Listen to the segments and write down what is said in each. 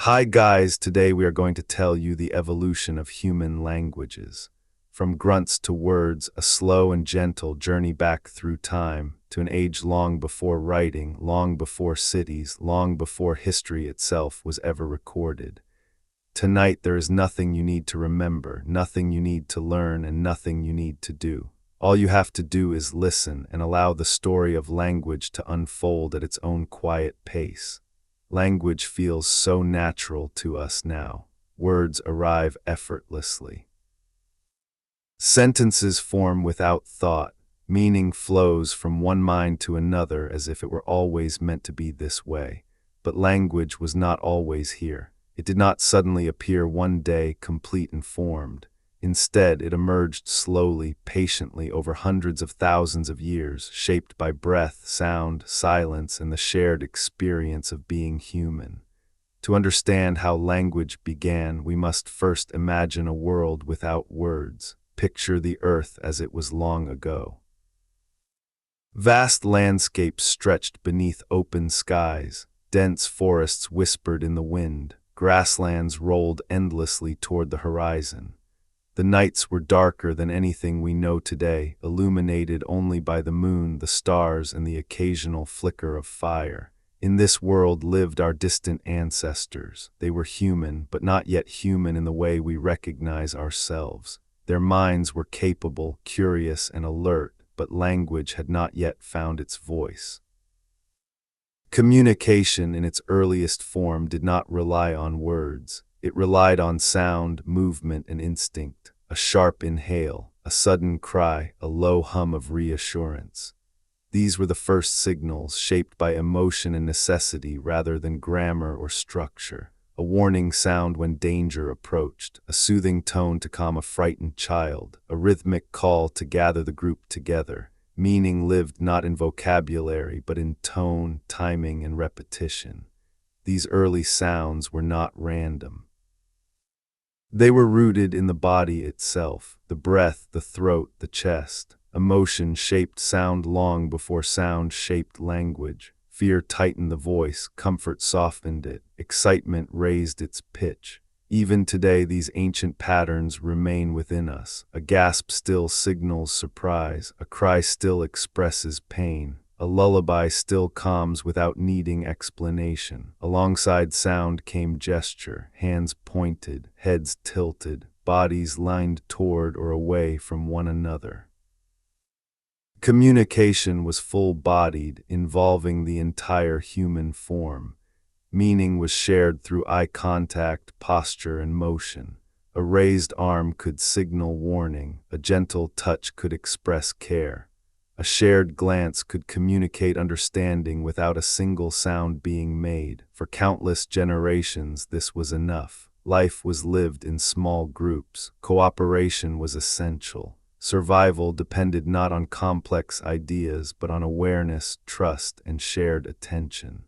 Hi guys, today we are going to tell you the evolution of human languages. From grunts to words, a slow and gentle journey back through time to an age long before writing, long before cities, long before history itself was ever recorded. Tonight there is nothing you need to remember, nothing you need to learn, and nothing you need to do. All you have to do is listen and allow the story of language to unfold at its own quiet pace. Language feels so natural to us now. Words arrive effortlessly. Sentences form without thought. Meaning flows from one mind to another as if it were always meant to be this way. But language was not always here. It did not suddenly appear one day complete and formed. Instead, it emerged slowly, patiently, over hundreds of thousands of years, shaped by breath, sound, silence, and the shared experience of being human. To understand how language began, we must first imagine a world without words. Picture the earth as it was long ago. Vast landscapes stretched beneath open skies. Dense forests whispered in the wind. Grasslands rolled endlessly toward the horizon. The nights were darker than anything we know today, illuminated only by the moon, the stars, and the occasional flicker of fire. In this world lived our distant ancestors. They were human, but not yet human in the way we recognize ourselves. Their minds were capable, curious, and alert, but language had not yet found its voice. Communication in its earliest form did not rely on words. It relied on sound, movement, and instinct. A sharp inhale, a sudden cry, a low hum of reassurance. These were the first signals, shaped by emotion and necessity rather than grammar or structure. A warning sound when danger approached, a soothing tone to calm a frightened child, a rhythmic call to gather the group together. Meaning lived not in vocabulary, but in tone, timing, and repetition. These early sounds were not random. They were rooted in the body itself, the breath, the throat, the chest. Emotion shaped sound long before sound shaped language. Fear tightened the voice, comfort softened it, excitement raised its pitch. Even today, these ancient patterns remain within us. A gasp still signals surprise, a cry still expresses pain. A lullaby still calms without needing explanation. Alongside sound came gesture, hands pointed, heads tilted, bodies lined toward or away from one another. Communication was full-bodied, involving the entire human form. Meaning was shared through eye contact, posture, and motion. A raised arm could signal warning, a gentle touch could express care. A shared glance could communicate understanding without a single sound being made. For countless generations, this was enough. Life was lived in small groups. Cooperation was essential. Survival depended not on complex ideas, but on awareness, trust, and shared attention.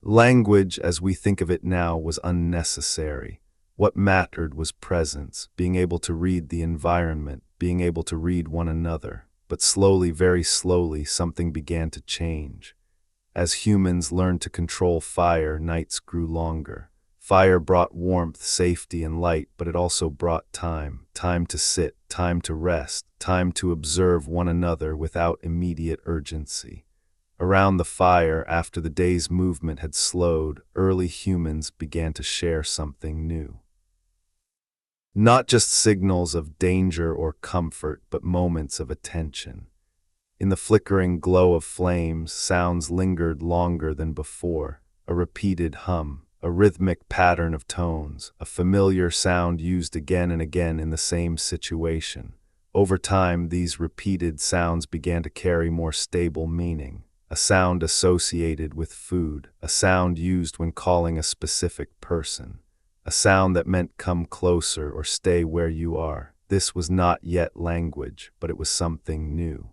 Language, as we think of it now, was unnecessary. What mattered was presence, being able to read the environment, being able to read one another. But slowly, very slowly, something began to change. As humans learned to control fire, nights grew longer. Fire brought warmth, safety, and light, but it also brought time. Time to sit, time to rest, time to observe one another without immediate urgency. Around the fire, after the day's movement had slowed, early humans began to share something new. Not just signals of danger or comfort, but moments of attention. In the flickering glow of flames, sounds lingered longer than before. A repeated hum, a rhythmic pattern of tones, a familiar sound used again and again in the same situation. Over time, these repeated sounds began to carry more stable meaning. A sound associated with food, a sound used when calling a specific person. A sound that meant come closer or stay where you are. This was not yet language, but it was something new.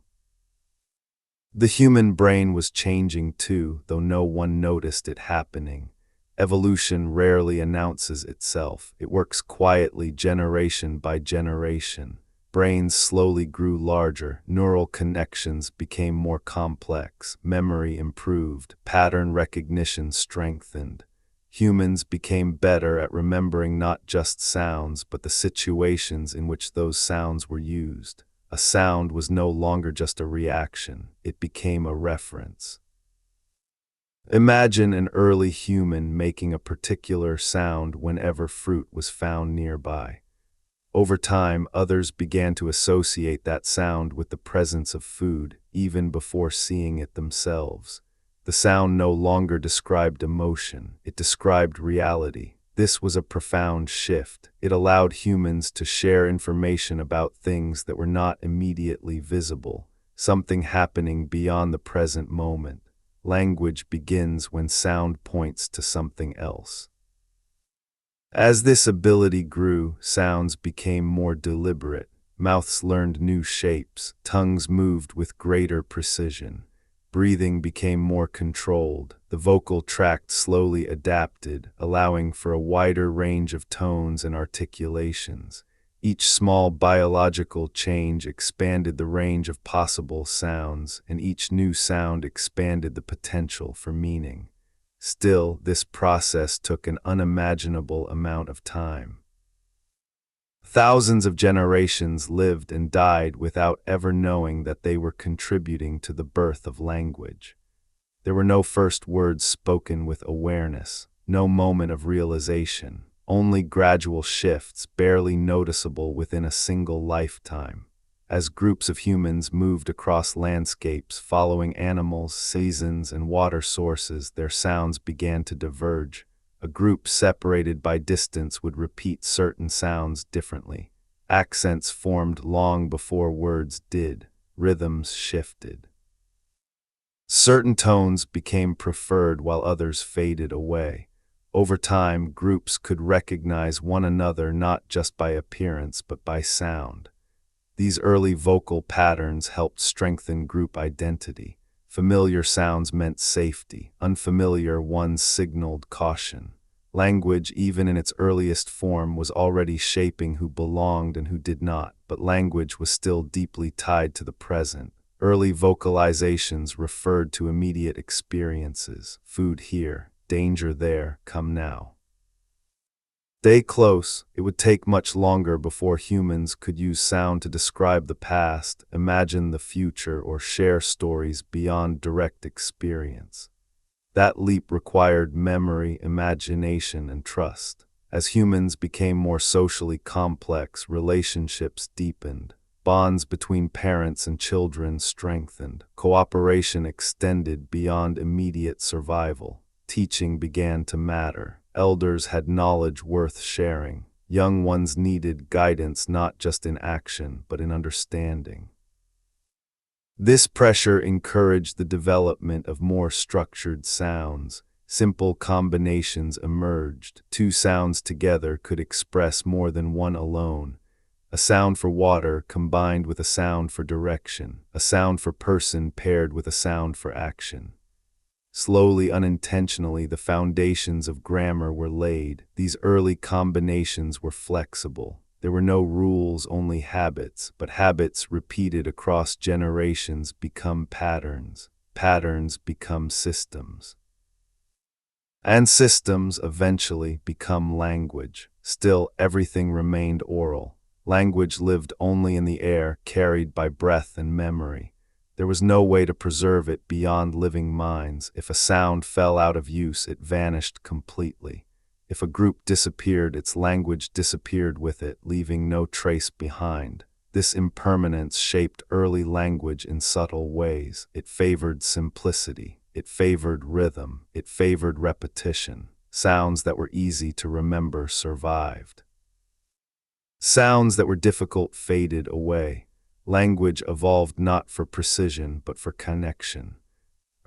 The human brain was changing too, though no one noticed it happening. Evolution rarely announces itself. It works quietly, generation by generation. Brains slowly grew larger, neural connections became more complex, memory improved, pattern recognition strengthened. Humans became better at remembering not just sounds, but the situations in which those sounds were used. A sound was no longer just a reaction, it became a reference. Imagine an early human making a particular sound whenever fruit was found nearby. Over time, others began to associate that sound with the presence of food, even before seeing it themselves. The sound no longer described emotion, it described reality. This was a profound shift. It allowed humans to share information about things that were not immediately visible, something happening beyond the present moment. Language begins when sound points to something else. As this ability grew, sounds became more deliberate. Mouths learned new shapes, tongues moved with greater precision. Breathing became more controlled. The vocal tract slowly adapted, allowing for a wider range of tones and articulations. Each small biological change expanded the range of possible sounds, and each new sound expanded the potential for meaning. Still, this process took an unimaginable amount of time. Thousands of generations lived and died without ever knowing that they were contributing to the birth of language. There were no first words spoken with awareness, no moment of realization, only gradual shifts barely noticeable within a single lifetime. As groups of humans moved across landscapes following animals, seasons, and water sources, their sounds began to diverge. A group separated by distance would repeat certain sounds differently. Accents formed long before words did. Rhythms shifted. Certain tones became preferred while others faded away. Over time, groups could recognize one another not just by appearance but by sound. These early vocal patterns helped strengthen group identity. Familiar sounds meant safety, unfamiliar ones signaled caution. Language, even in its earliest form, was already shaping who belonged and who did not, but language was still deeply tied to the present. Early vocalizations referred to immediate experiences: food here, danger there, come now. Stay close. It would take much longer before humans could use sound to describe the past, imagine the future, or share stories beyond direct experience. That leap required memory, imagination, and trust. As humans became more socially complex, relationships deepened. Bonds between parents and children strengthened. Cooperation extended beyond immediate survival. Teaching began to matter. Elders had knowledge worth sharing. Young ones needed guidance not just in action, but in understanding. This pressure encouraged the development of more structured sounds. Simple combinations emerged. Two sounds together could express more than one alone. A sound for water combined with a sound for direction. A sound for person paired with a sound for action. Slowly, unintentionally, the foundations of grammar were laid. These early combinations were flexible. There were no rules, only habits, but habits repeated across generations become patterns. Patterns become systems. And systems eventually become language. Still, everything remained oral. Language lived only in the air, carried by breath and memory. There was no way to preserve it beyond living minds. If a sound fell out of use, it vanished completely. If a group disappeared, its language disappeared with it, leaving no trace behind. This impermanence shaped early language in subtle ways. It favored simplicity. It favored rhythm. It favored repetition. Sounds that were easy to remember survived. Sounds that were difficult faded away. Language evolved not for precision, but for connection.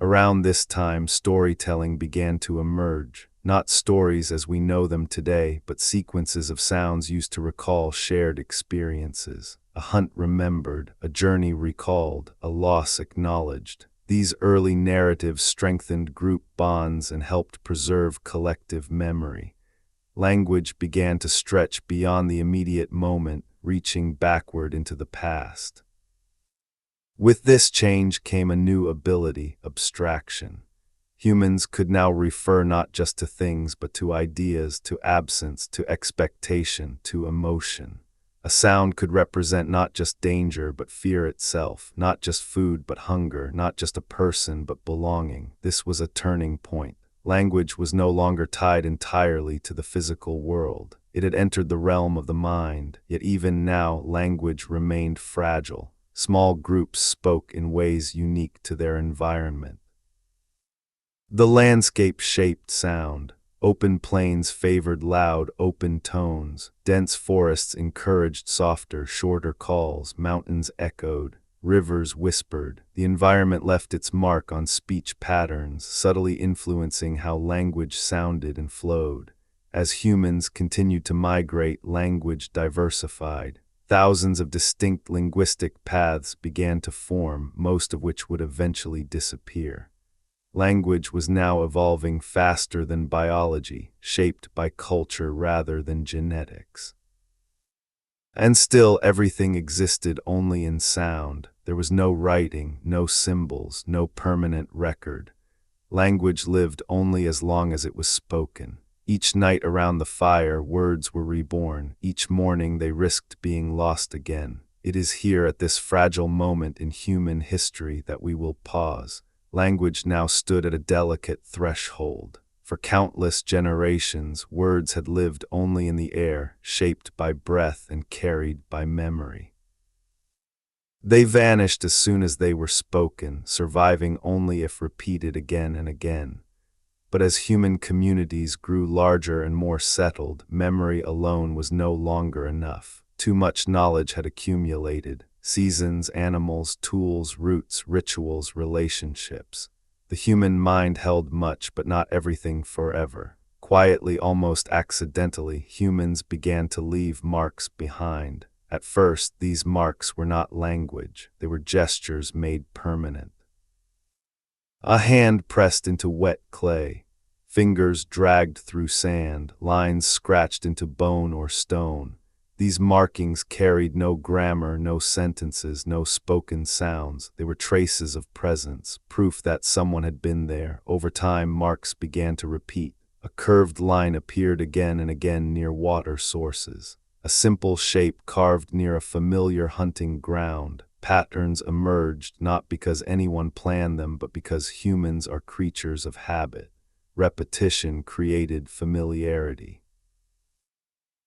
Around this time, storytelling began to emerge. Not stories as we know them today, but sequences of sounds used to recall shared experiences. A hunt remembered, a journey recalled, a loss acknowledged. These early narratives strengthened group bonds and helped preserve collective memory. Language began to stretch beyond the immediate moment, reaching backward into the past. With this change came a new ability: abstraction. Humans could now refer not just to things but to ideas, to absence, to expectation, to emotion. A sound could represent not just danger but fear itself, not just food but hunger, not just a person but belonging. This was a turning point. Language was no longer tied entirely to the physical world. It had entered the realm of the mind, yet even now language remained fragile. Small groups spoke in ways unique to their environment. The landscape shaped sound. Open plains favored loud, open tones. Dense forests encouraged softer, shorter calls. Mountains echoed. Rivers whispered. The environment left its mark on speech patterns, subtly influencing how language sounded and flowed. As humans continued to migrate, language diversified. Thousands of distinct linguistic paths began to form, most of which would eventually disappear. Language was now evolving faster than biology, shaped by culture rather than genetics. And still everything existed only in sound. There was no writing, no symbols, no permanent record. Language lived only as long as it was spoken. Each night around the fire, words were reborn. Each morning they risked being lost again. It is here at this fragile moment in human history that we will pause. Language now stood at a delicate threshold. For countless generations, words had lived only in the air, shaped by breath and carried by memory. They vanished as soon as they were spoken, surviving only if repeated again and again. But as human communities grew larger and more settled, memory alone was no longer enough. Too much knowledge had accumulated. Seasons, animals, tools, roots, rituals, relationships. The human mind held much, but not everything forever. Quietly, almost accidentally, humans began to leave marks behind. At first, these marks were not language. They were gestures made permanent. A hand pressed into wet clay, fingers dragged through sand, lines scratched into bone or stone. These markings carried no grammar, no sentences, no spoken sounds. They were traces of presence, proof that someone had been there. Over time, marks began to repeat. A curved line appeared again and again near water sources. A simple shape carved near a familiar hunting ground. Patterns emerged not because anyone planned them, but because humans are creatures of habit. Repetition created familiarity.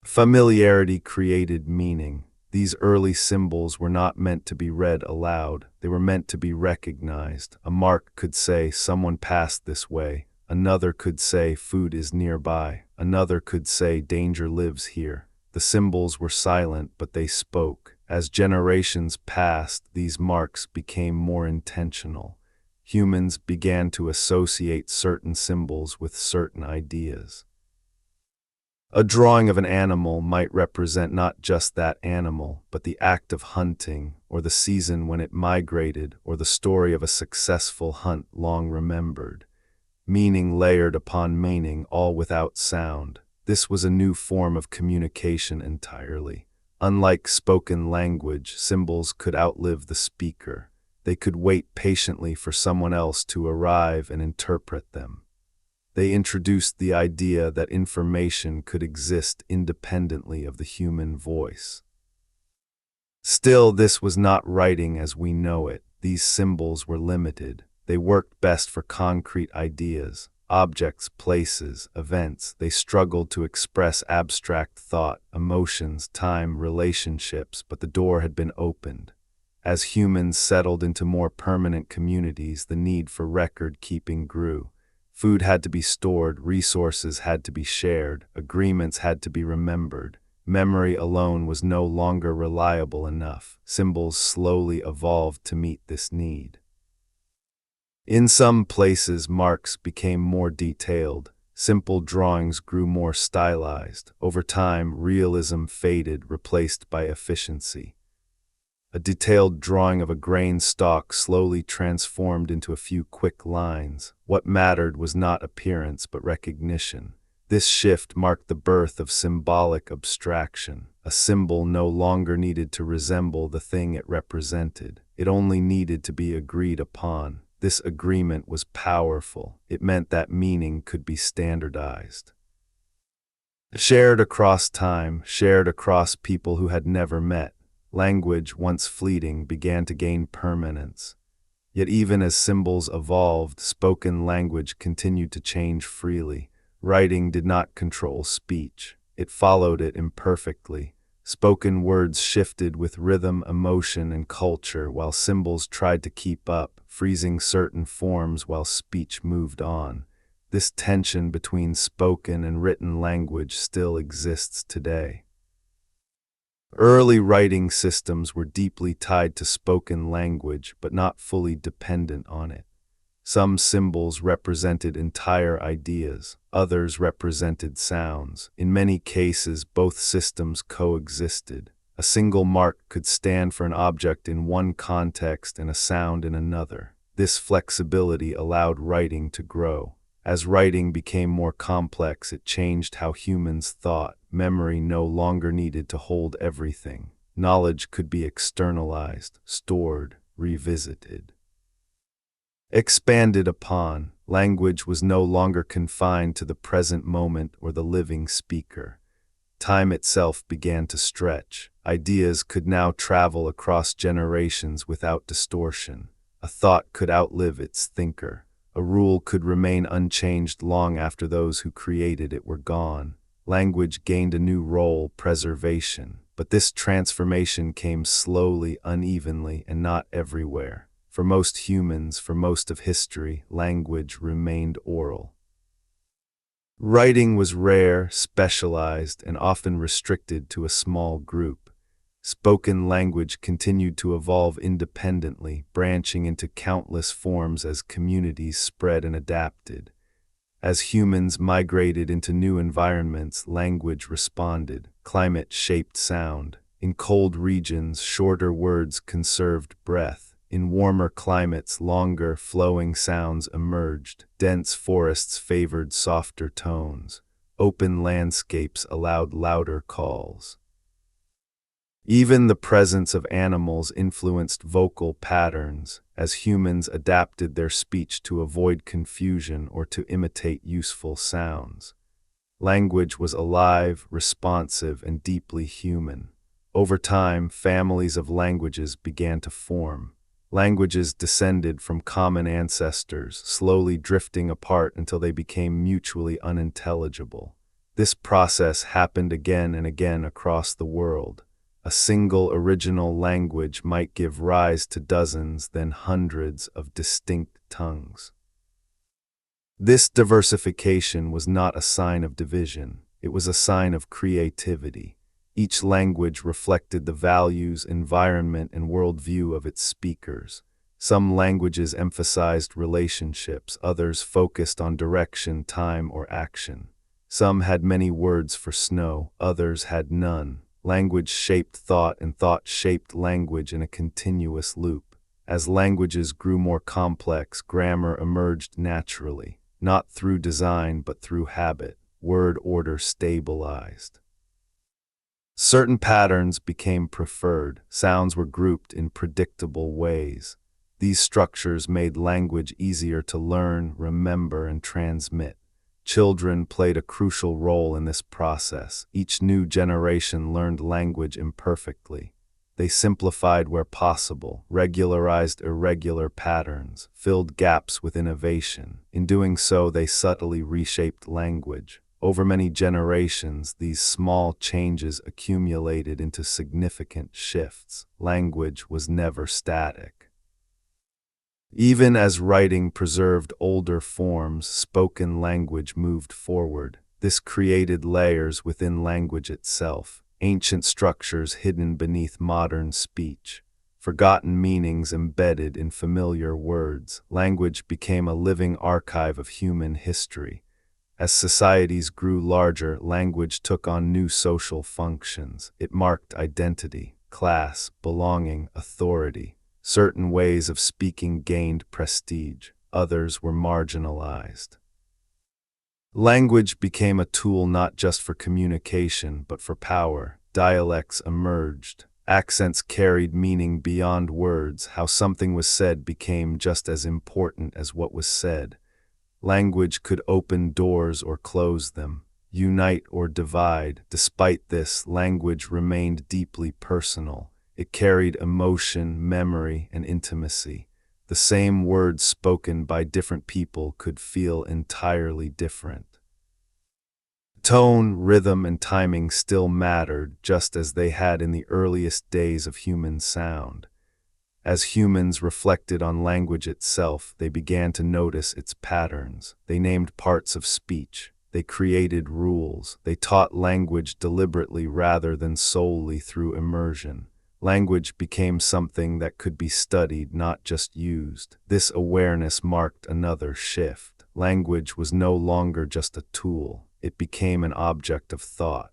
Familiarity created meaning. These early symbols were not meant to be read aloud. They were meant to be recognized. A mark could say, "Someone passed this way." Another could say, "Food is nearby." Another could say, "Danger lives here." The symbols were silent, but they spoke. As generations passed, these marks became more intentional. Humans began to associate certain symbols with certain ideas. A drawing of an animal might represent not just that animal, but the act of hunting, or the season when it migrated, or the story of a successful hunt long remembered. Meaning layered upon meaning, all without sound. This was a new form of communication entirely. Unlike spoken language, symbols could outlive the speaker. They could wait patiently for someone else to arrive and interpret them. They introduced the idea that information could exist independently of the human voice. Still, this was not writing as we know it. These symbols were limited. They worked best for concrete ideas, objects, places, events. They struggled to express abstract thought, emotions, time, relationships, but the door had been opened. As humans settled into more permanent communities, the need for record-keeping grew. Food had to be stored, resources had to be shared, agreements had to be remembered. Memory alone was no longer reliable enough. Symbols slowly evolved to meet this need. In some places, marks became more detailed. Simple drawings grew more stylized. Over time, realism faded, replaced by efficiency. A detailed drawing of a grain stalk slowly transformed into a few quick lines. What mattered was not appearance, but recognition. This shift marked the birth of symbolic abstraction. A symbol no longer needed to resemble the thing it represented. It only needed to be agreed upon. This agreement was powerful. It meant that meaning could be standardized. Shared across time, shared across people who had never met, language, once fleeting, began to gain permanence. Yet even as symbols evolved, spoken language continued to change freely. Writing did not control speech. It followed it imperfectly. Spoken words shifted with rhythm, emotion, and culture, while symbols tried to keep up, freezing certain forms while speech moved on. This tension between spoken and written language still exists today. Early writing systems were deeply tied to spoken language, but not fully dependent on it. Some symbols represented entire ideas, others represented sounds. In many cases, both systems coexisted. A single mark could stand for an object in one context and a sound in another. This flexibility allowed writing to grow. As writing became more complex, it changed how humans thought. Memory no longer needed to hold everything. Knowledge could be externalized, stored, revisited. Expanded upon, language was no longer confined to the present moment or the living speaker. Time itself began to stretch. Ideas could now travel across generations without distortion. A thought could outlive its thinker. A rule could remain unchanged long after those who created it were gone. Language gained a new role, preservation. But this transformation came slowly, unevenly, and not everywhere. For most humans, for most of history, language remained oral. Writing was rare, specialized, and often restricted to a small group. Spoken language continued to evolve independently, branching into countless forms as communities spread and adapted. As humans migrated into new environments, language responded. Climate shaped sound. In cold regions, shorter words conserved breath. In warmer climates, longer, flowing sounds emerged. Dense forests favored softer tones. Open landscapes allowed louder calls. Even the presence of animals influenced vocal patterns, as humans adapted their speech to avoid confusion or to imitate useful sounds. Language was alive, responsive, and deeply human. Over time, families of languages began to form. Languages descended from common ancestors, slowly drifting apart until they became mutually unintelligible. This process happened again and again across the world. A single original language might give rise to dozens, then hundreds of distinct tongues. This diversification was not a sign of division, it was a sign of creativity. Each language reflected the values, environment, and worldview of its speakers. Some languages emphasized relationships, others focused on direction, time, or action. Some had many words for snow, others had none. Language shaped thought, and thought shaped language in a continuous loop. As languages grew more complex, grammar emerged naturally, not through design but through habit. Word order stabilized. Certain patterns became preferred. Sounds were grouped in predictable ways. These structures made language easier to learn, remember, and transmit. Children played a crucial role in this process. Each new generation learned language imperfectly. They simplified where possible, regularized irregular patterns, filled gaps with innovation. In doing so, they subtly reshaped language. Over many generations, these small changes accumulated into significant shifts. Language was never static. Even as writing preserved older forms, spoken language moved forward. This created layers within language itself, ancient structures hidden beneath modern speech, forgotten meanings embedded in familiar words. Language became a living archive of human history. As societies grew larger, language took on new social functions. It marked identity, class, belonging, authority. Certain ways of speaking gained prestige, others were marginalized. Language became a tool not just for communication, but for power. Dialects emerged. Accents carried meaning beyond words. How something was said became just as important as what was said. Language could open doors or close them, unite or divide. Despite this, language remained deeply personal. It carried emotion, memory, and intimacy. The same words spoken by different people could feel entirely different. Tone, rhythm, and timing still mattered, just as they had in the earliest days of human sound. As humans reflected on language itself, they began to notice its patterns. They named parts of speech. They created rules. They taught language deliberately rather than solely through immersion. Language became something that could be studied, not just used. This awareness marked another shift. Language was no longer just a tool. It became an object of thought.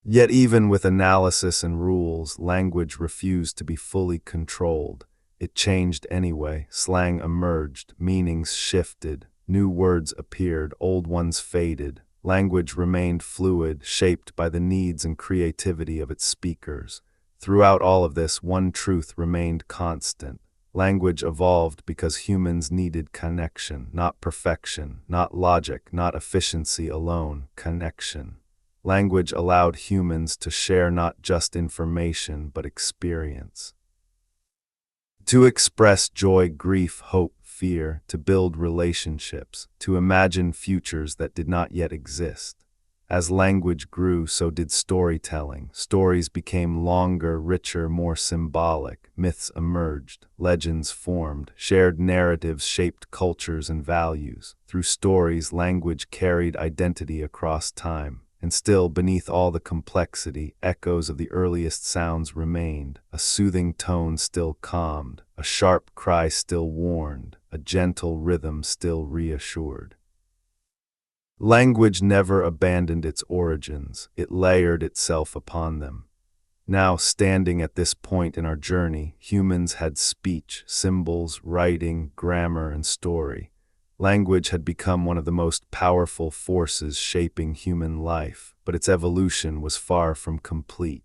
Yet even with analysis and rules, language refused to be fully controlled. It changed anyway. Slang emerged, meanings shifted, new words appeared, old ones faded. Language remained fluid, shaped by the needs and creativity of its speakers. Throughout all of this, one truth remained constant. Language evolved because humans needed connection, not perfection, not logic, not efficiency alone, connection. Language allowed humans to share not just information, but experience. To express joy, grief, hope, fear, to build relationships, to imagine futures that did not yet exist. As language grew, so did storytelling. Stories became longer, richer, more symbolic. Myths emerged, legends formed, shared narratives shaped cultures and values. Through stories, language carried identity across time. And still, beneath all the complexity, echoes of the earliest sounds remained. A soothing tone still calmed, a sharp cry still warned, a gentle rhythm still reassured. Language never abandoned its origins, it layered itself upon them. Now, standing at this point in our journey, humans had speech, symbols, writing, grammar, and story. Language had become one of the most powerful forces shaping human life, but its evolution was far from complete.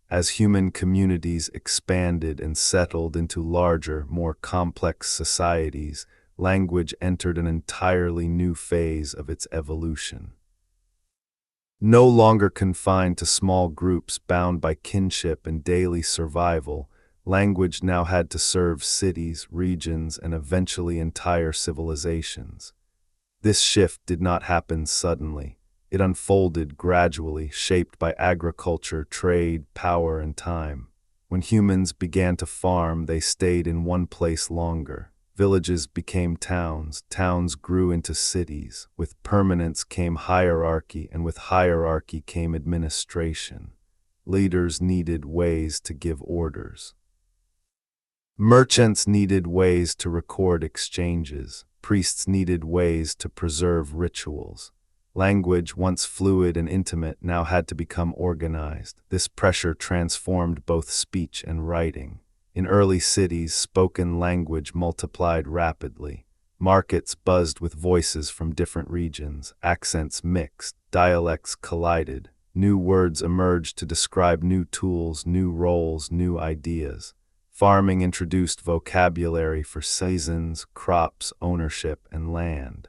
As human communities expanded and settled into larger, more complex societies, language entered an entirely new phase of its evolution. No longer confined to small groups bound by kinship and daily survival, language now had to serve cities, regions, and eventually entire civilizations. This shift did not happen suddenly. It unfolded gradually, shaped by agriculture, trade, power, and time. When humans began to farm, they stayed in one place longer. Villages became towns, towns grew into cities. With permanence came hierarchy, and with hierarchy came administration. Leaders needed ways to give orders. Merchants needed ways to record exchanges. Priests needed ways to preserve rituals. Language, once fluid and intimate, now had to become organized. This pressure transformed both speech and writing. In early cities, spoken language multiplied rapidly. Markets buzzed with voices from different regions. Accents mixed, dialects collided. New words emerged to describe new tools, new roles, new ideas. Farming introduced vocabulary for seasons, crops, ownership, and land.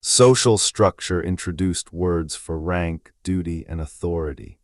Social structure introduced words for rank, duty, and authority.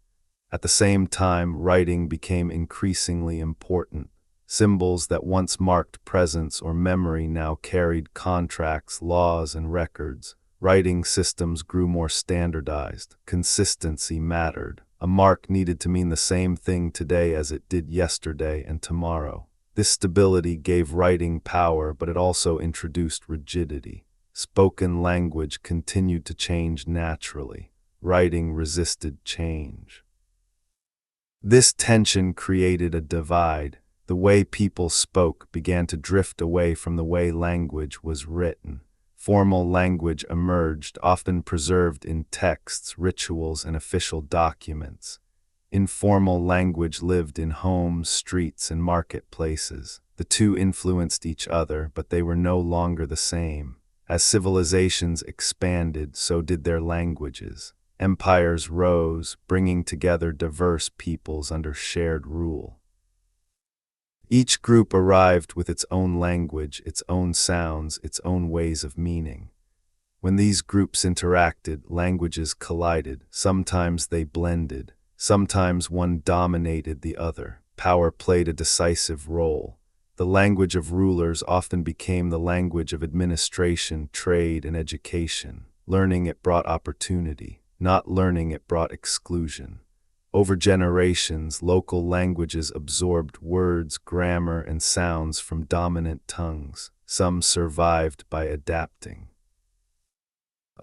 At the same time, writing became increasingly important. Symbols that once marked presence or memory now carried contracts, laws, and records. Writing systems grew more standardized. Consistency mattered. A mark needed to mean the same thing today as it did yesterday and tomorrow. This stability gave writing power, but it also introduced rigidity. Spoken language continued to change naturally. Writing resisted change. This tension created a divide. The way people spoke began to drift away from the way language was written. Formal language emerged, often preserved in texts, rituals, and official documents. Informal language lived in homes, streets, and marketplaces. The two influenced each other, but they were no longer the same. As civilizations expanded, so did their languages. empires rose, bringing together diverse peoples under shared rule. Each group arrived with its own language, its own sounds, its own ways of meaning. When these groups interacted, languages collided. Sometimes they blended. Sometimes one dominated the other. Power played a decisive role. The language of rulers often became the language of administration, trade, and education. Learning it brought opportunity. Not learning it brought exclusion. Over generations, local languages absorbed words, grammar, and sounds from dominant tongues. Some survived by adapting.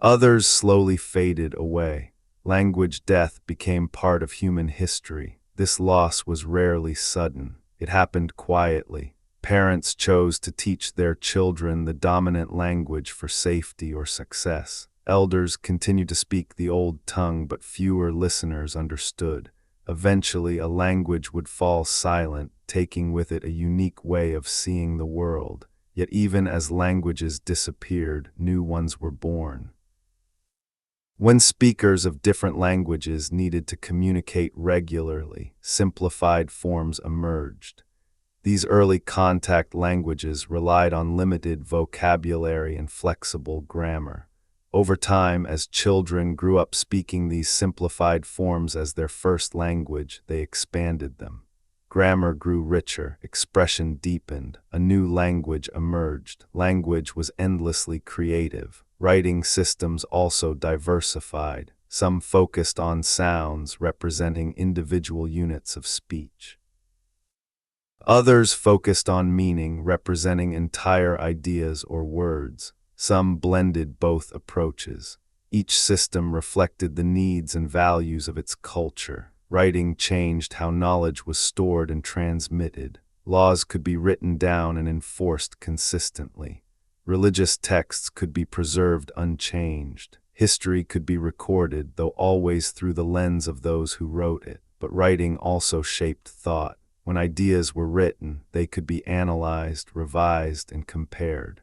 Others slowly faded away. Language death became part of human history. This loss was rarely sudden. It happened quietly. Parents chose to teach their children the dominant language for safety or success. Elders continued to speak the old tongue, but fewer listeners understood. Eventually, a language would fall silent, taking with it a unique way of seeing the world. Yet even as languages disappeared, new ones were born. When speakers of different languages needed to communicate regularly, simplified forms emerged. These early contact languages relied on limited vocabulary and flexible grammar. Over time, as children grew up speaking these simplified forms as their first language, they expanded them. Grammar grew richer, expression deepened, a new language emerged. Language was endlessly creative. Writing systems also diversified. Some focused on sounds representing individual units of speech. Others focused on meaning, representing entire ideas or words. Some blended both approaches. Each system reflected the needs and values of its culture. Writing changed how knowledge was stored and transmitted. Laws could be written down and enforced consistently. Religious texts could be preserved unchanged. History could be recorded, though always through the lens of those who wrote it. But writing also shaped thought. When ideas were written, they could be analyzed, revised, and compared.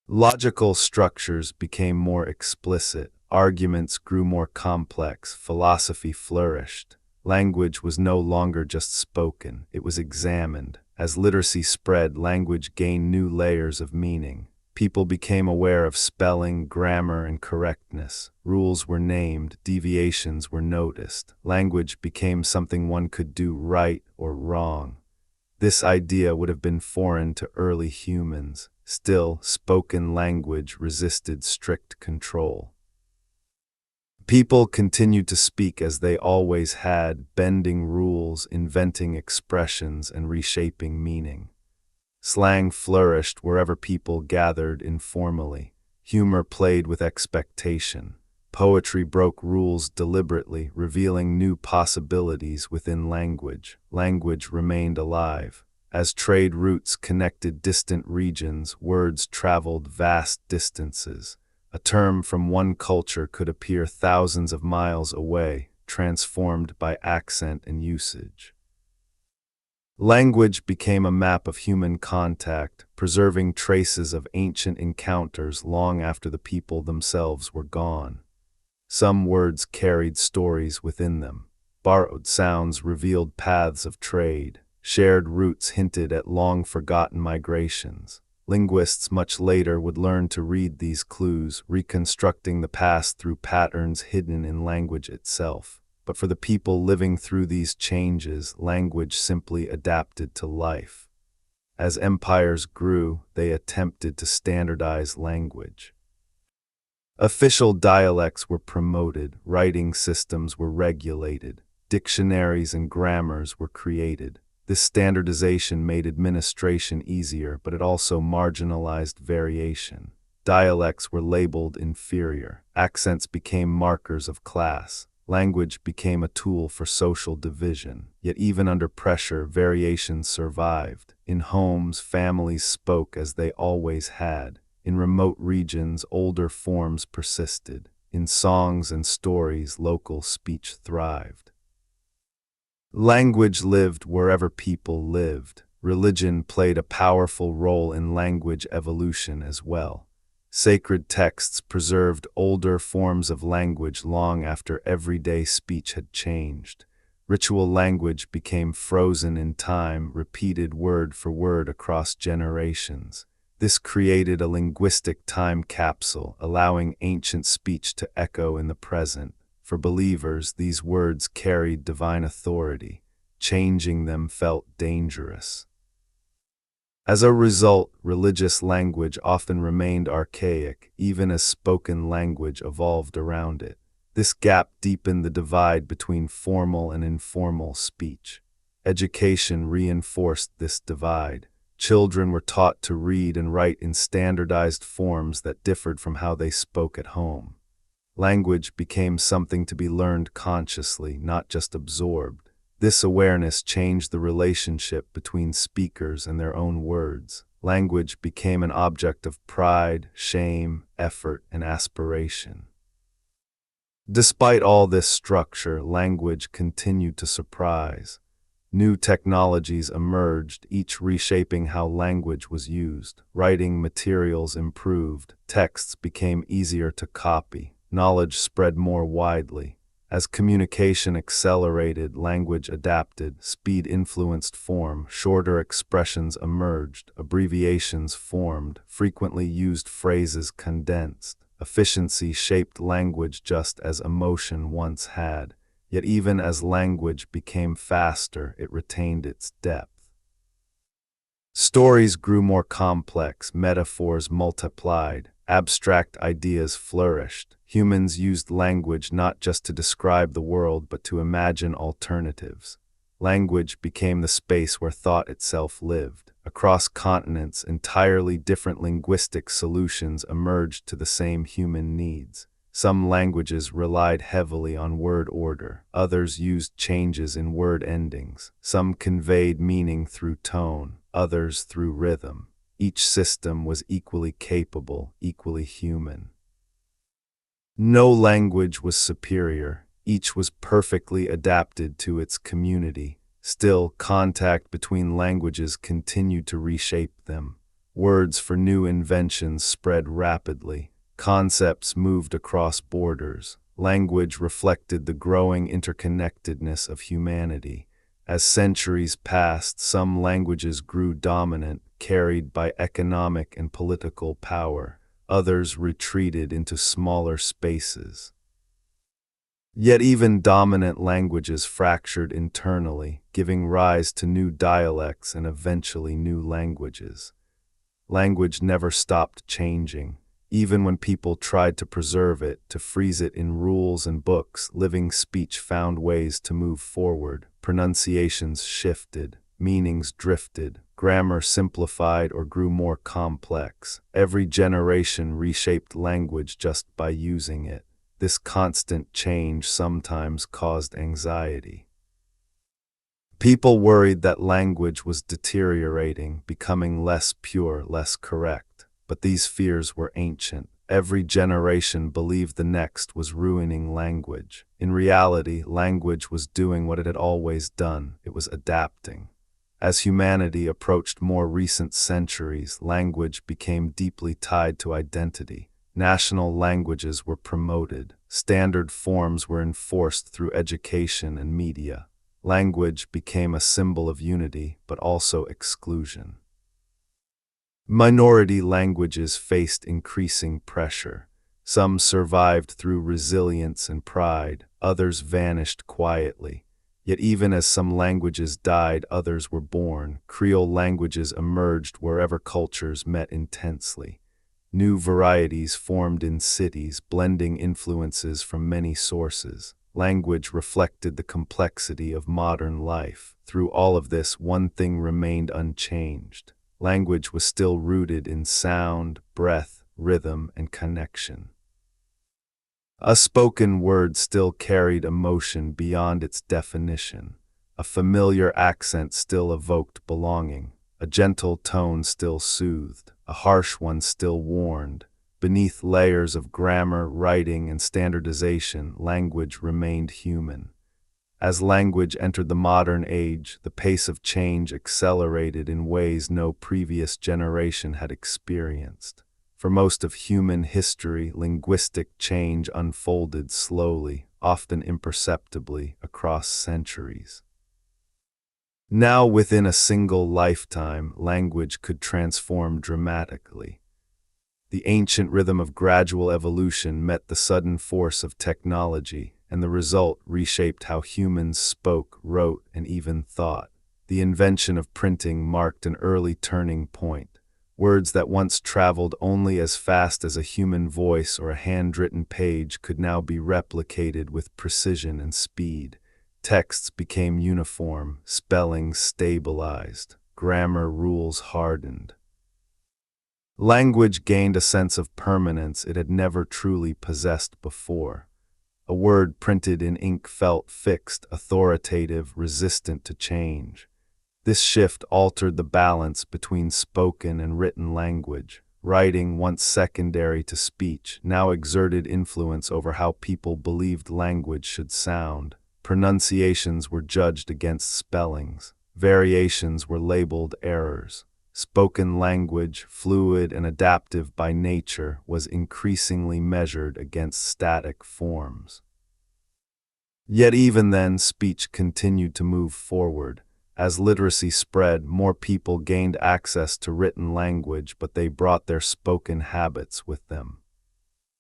Logical structures became more explicit. Arguments grew more complex. Philosophy flourished. Language was no longer just spoken, it was examined. As literacy spread, language gained new layers of meaning. People became aware of spelling, grammar, and correctness. Rules were named, deviations were noticed. Language became something one could do right or wrong. This idea would have been foreign to early humans. Still, spoken language resisted strict control. People continued to speak as they always had, bending rules, inventing expressions, and reshaping meaning. Slang flourished wherever people gathered informally. Humor played with expectation. Poetry broke rules deliberately, revealing new possibilities within language. Language remained alive. As trade routes connected distant regions, words traveled vast distances. A term from one culture could appear thousands of miles away, transformed by accent and usage. Language became a map of human contact, preserving traces of ancient encounters long after the people themselves were gone. Some words carried stories within them. Borrowed sounds revealed paths of trade. Shared routes hinted at long-forgotten migrations. Linguists much later would learn to read these clues, reconstructing the past through patterns hidden in language itself. But for the people living through these changes, language simply adapted to life. As empires grew, they attempted to standardize language. Official dialects were promoted, writing systems were regulated, dictionaries and grammars were created. This standardization made administration easier, but it also marginalized variation. Dialects were labeled inferior. Accents became markers of class. Language became a tool for social division. Yet even under pressure, variation survived. In homes, families spoke as they always had. In remote regions, older forms persisted. In songs and stories, local speech thrived. Language lived wherever people lived. Religion played a powerful role in language evolution as well. Sacred texts preserved older forms of language long after everyday speech had changed. Ritual language became frozen in time, repeated word for word across generations. This created a linguistic time capsule, allowing ancient speech to echo in the present. For believers, these words carried divine authority. Changing them felt dangerous. As a result, religious language often remained archaic, even as spoken language evolved around it. This gap deepened the divide between formal and informal speech. Education reinforced this divide. Children were taught to read and write in standardized forms that differed from how they spoke at home. Language became something to be learned consciously, not just absorbed. This awareness changed the relationship between speakers and their own words. Language became an object of pride, shame, effort, and aspiration. Despite all this structure, language continued to surprise. New technologies emerged, each reshaping how language was used. Writing materials improved, texts became easier to copy, knowledge spread more widely. As communication accelerated, language adapted, speed influenced form, shorter expressions emerged, abbreviations formed, frequently used phrases condensed. Efficiency shaped language just as emotion once had, yet even as language became faster, it retained its depth. Stories grew more complex, metaphors multiplied, abstract ideas flourished. Humans used language not just to describe the world, but to imagine alternatives. Language became the space where thought itself lived. Across continents, entirely different linguistic solutions emerged to the same human needs. Some languages relied heavily on word order, others used changes in word endings. Some conveyed meaning through tone, others through rhythm. Each system was equally capable, equally human. No language was superior, each was perfectly adapted to its community. Still, contact between languages continued to reshape them. Words for new inventions spread rapidly. Concepts moved across borders. Language reflected the growing interconnectedness of humanity. As centuries passed, some languages grew dominant, carried by economic and political power. Others retreated into smaller spaces. Yet even dominant languages fractured internally, giving rise to new dialects and eventually new languages. Language never stopped changing. Even when people tried to preserve it, to freeze it in rules and books, living speech found ways to move forward. Pronunciations shifted, meanings drifted, grammar simplified or grew more complex. Every generation reshaped language just by using it. This constant change sometimes caused anxiety. People worried that language was deteriorating, becoming less pure, less correct. But these fears were ancient. Every generation believed the next was ruining language. In reality, language was doing what it had always done. It was adapting. As humanity approached more recent centuries, language became deeply tied to identity. National languages were promoted. Standard forms were enforced through education and media. Language became a symbol of unity, but also exclusion. Minority languages faced increasing pressure. Some survived through resilience and pride, others vanished quietly. Yet even as some languages died, others were born. Creole languages emerged wherever cultures met intensely. New varieties formed in cities, blending influences from many sources. Language reflected the complexity of modern life. Through all of this, one thing remained unchanged. Language was still rooted in sound, breath, rhythm, and connection. A spoken word still carried emotion beyond its definition. A familiar accent still evoked belonging. A gentle tone still soothed. A harsh one still warned. Beneath layers of grammar, writing, and standardization, language remained human. As language entered the modern age, the pace of change accelerated in ways no previous generation had experienced. For most of human history, linguistic change unfolded slowly, often imperceptibly, across centuries. Now, within a single lifetime, language could transform dramatically. The ancient rhythm of gradual evolution met the sudden force of technology, and the result reshaped how humans spoke, wrote, and even thought. The invention of printing marked an early turning point. Words that once traveled only as fast as a human voice or a handwritten page could now be replicated with precision and speed. Texts became uniform, spelling stabilized, grammar rules hardened. Language gained a sense of permanence it had never truly possessed before. A word printed in ink felt fixed, authoritative, resistant to change. This shift altered the balance between spoken and written language. Writing, once secondary to speech, now exerted influence over how people believed language should sound. Pronunciations were judged against spellings. Variations were labeled errors. Spoken language, fluid and adaptive by nature, was increasingly measured against static forms. Yet even then, speech continued to move forward. As literacy spread, more people gained access to written language, but they brought their spoken habits with them.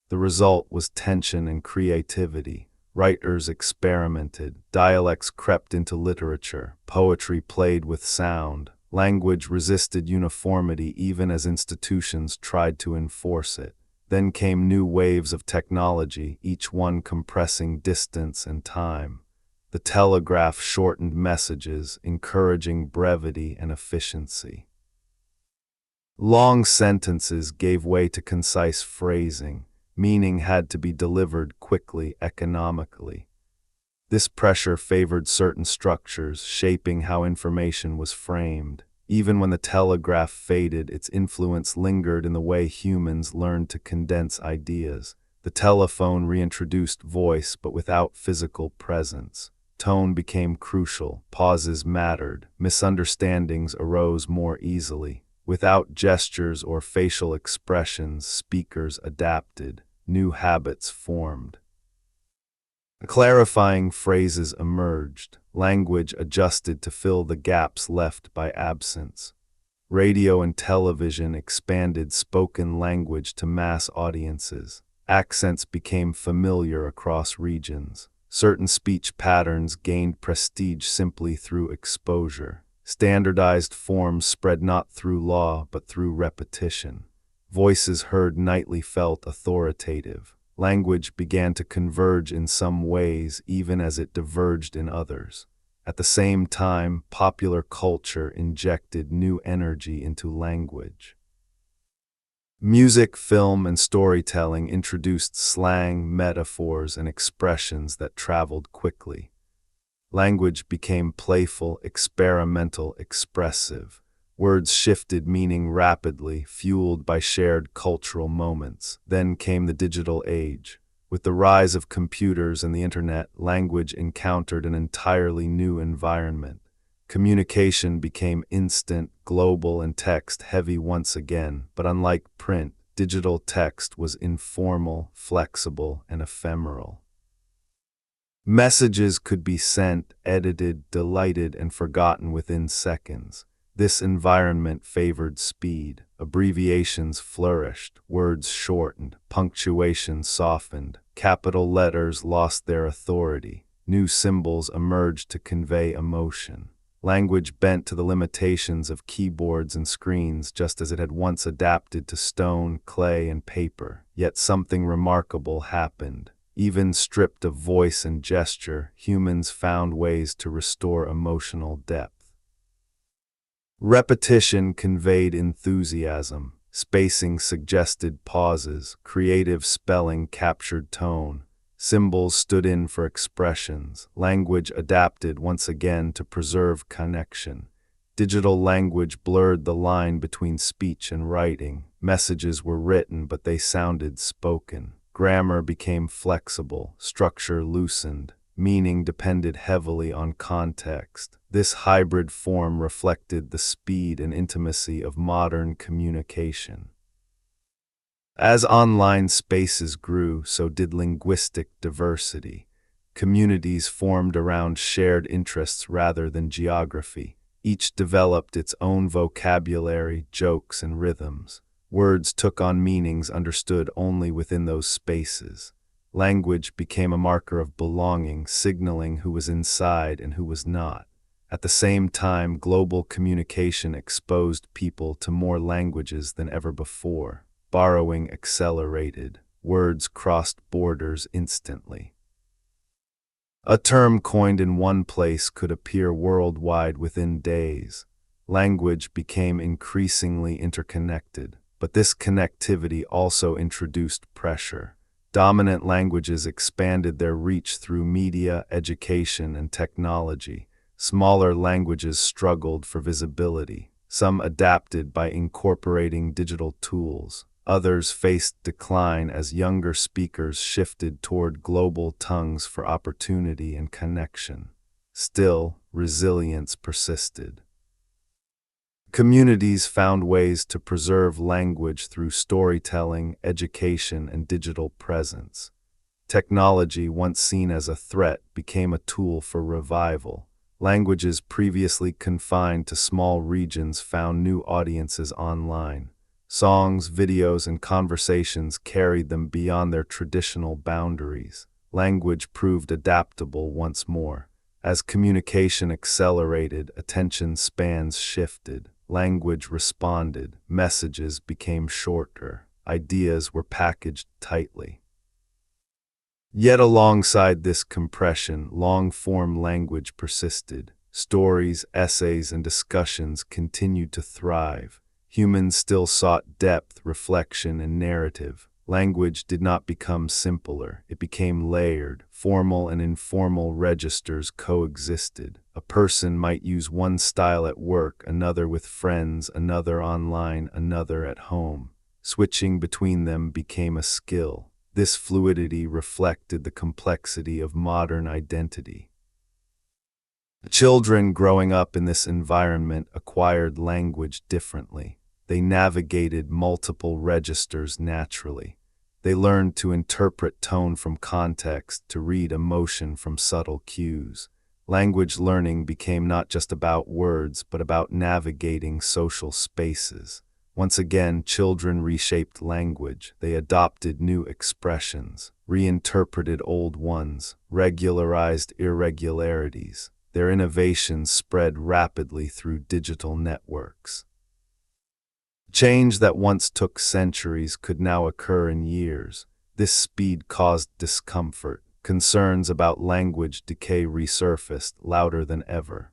The result was tension and creativity. Writers experimented, dialects crept into literature, poetry played with sound. Language resisted uniformity even as institutions tried to enforce it. Then came new waves of technology, each one compressing distance and time. The telegraph shortened messages, encouraging brevity and efficiency. Long sentences gave way to concise phrasing. Meaning had to be delivered quickly, economically. This pressure favored certain structures, shaping how information was framed. Even when the telegraph faded, its influence lingered in the way humans learned to condense ideas. The telephone reintroduced voice, but without physical presence. Tone became crucial, pauses mattered, misunderstandings arose more easily. Without gestures or facial expressions, speakers adapted, new habits formed. Clarifying phrases emerged, language adjusted to fill the gaps left by absence. Radio and television expanded spoken language to mass audiences. Accents became familiar across regions. Certain speech patterns gained prestige simply through exposure. Standardized forms spread not through law but through repetition. Voices heard nightly felt authoritative. Language began to converge in some ways even as it diverged in others. At the same time, popular culture injected new energy into language. Music, film, and storytelling introduced slang, metaphors, and expressions that traveled quickly. Language became playful, experimental, expressive. Words shifted meaning rapidly, fueled by shared cultural moments. Then came the digital age. With the rise of computers and the internet, language encountered an entirely new environment. Communication became instant, global, and text-heavy once again, but unlike print, digital text was informal, flexible, and ephemeral. Messages could be sent, edited, deleted, and forgotten within seconds. This environment favored speed. Abbreviations flourished, words shortened, punctuation softened, capital letters lost their authority. New symbols emerged to convey emotion. Language bent to the limitations of keyboards and screens just as it had once adapted to stone, clay, and paper. Yet something remarkable happened. Even stripped of voice and gesture, humans found ways to restore emotional depth. Repetition conveyed enthusiasm. Spacing suggested pauses. Creative spelling captured tone. Symbols stood in for expressions. Language adapted once again to preserve connection. Digital language blurred the line between speech and writing. Messages were written, but they sounded spoken. Grammar became flexible. Structure loosened. Meaning depended heavily on context. This hybrid form reflected the speed and intimacy of modern communication. As online spaces grew, so did linguistic diversity. Communities formed around shared interests rather than geography. Each developed its own vocabulary, jokes, and rhythms. Words took on meanings understood only within those spaces. Language became a marker of belonging, signaling who was inside and who was not. At the same time, global communication exposed people to more languages than ever before. Borrowing accelerated. Words crossed borders instantly. A term coined in one place could appear worldwide within days. Language became increasingly interconnected, but this connectivity also introduced pressure. Dominant languages expanded their reach through media, education, and technology. Smaller languages struggled for visibility. Some adapted by incorporating digital tools. Others faced decline as younger speakers shifted toward global tongues for opportunity and connection. Still, resilience persisted. Communities found ways to preserve language through storytelling, education, and digital presence. Technology, once seen as a threat, became a tool for revival. Languages previously confined to small regions found new audiences online. Songs, videos, and conversations carried them beyond their traditional boundaries. Language proved adaptable once more. As communication accelerated, attention spans shifted. Language responded. Messages became shorter. Ideas were packaged tightly. Yet alongside this compression, long-form language persisted. Stories, essays, and discussions continued to thrive. Humans still sought depth, reflection, and narrative. Language did not become simpler. It became layered. Formal and informal registers coexisted. A person might use one style at work, another with friends, another online, another at home. Switching between them became a skill. This fluidity reflected the complexity of modern identity. Children growing up in this environment acquired language differently. They navigated multiple registers naturally. They learned to interpret tone from context, to read emotion from subtle cues. Language learning became not just about words, but about navigating social spaces. Once again, children reshaped language. They adopted new expressions, reinterpreted old ones, regularized irregularities. Their innovations spread rapidly through digital networks. Change that once took centuries could now occur in years. This speed caused discomfort. Concerns about language decay resurfaced, louder than ever.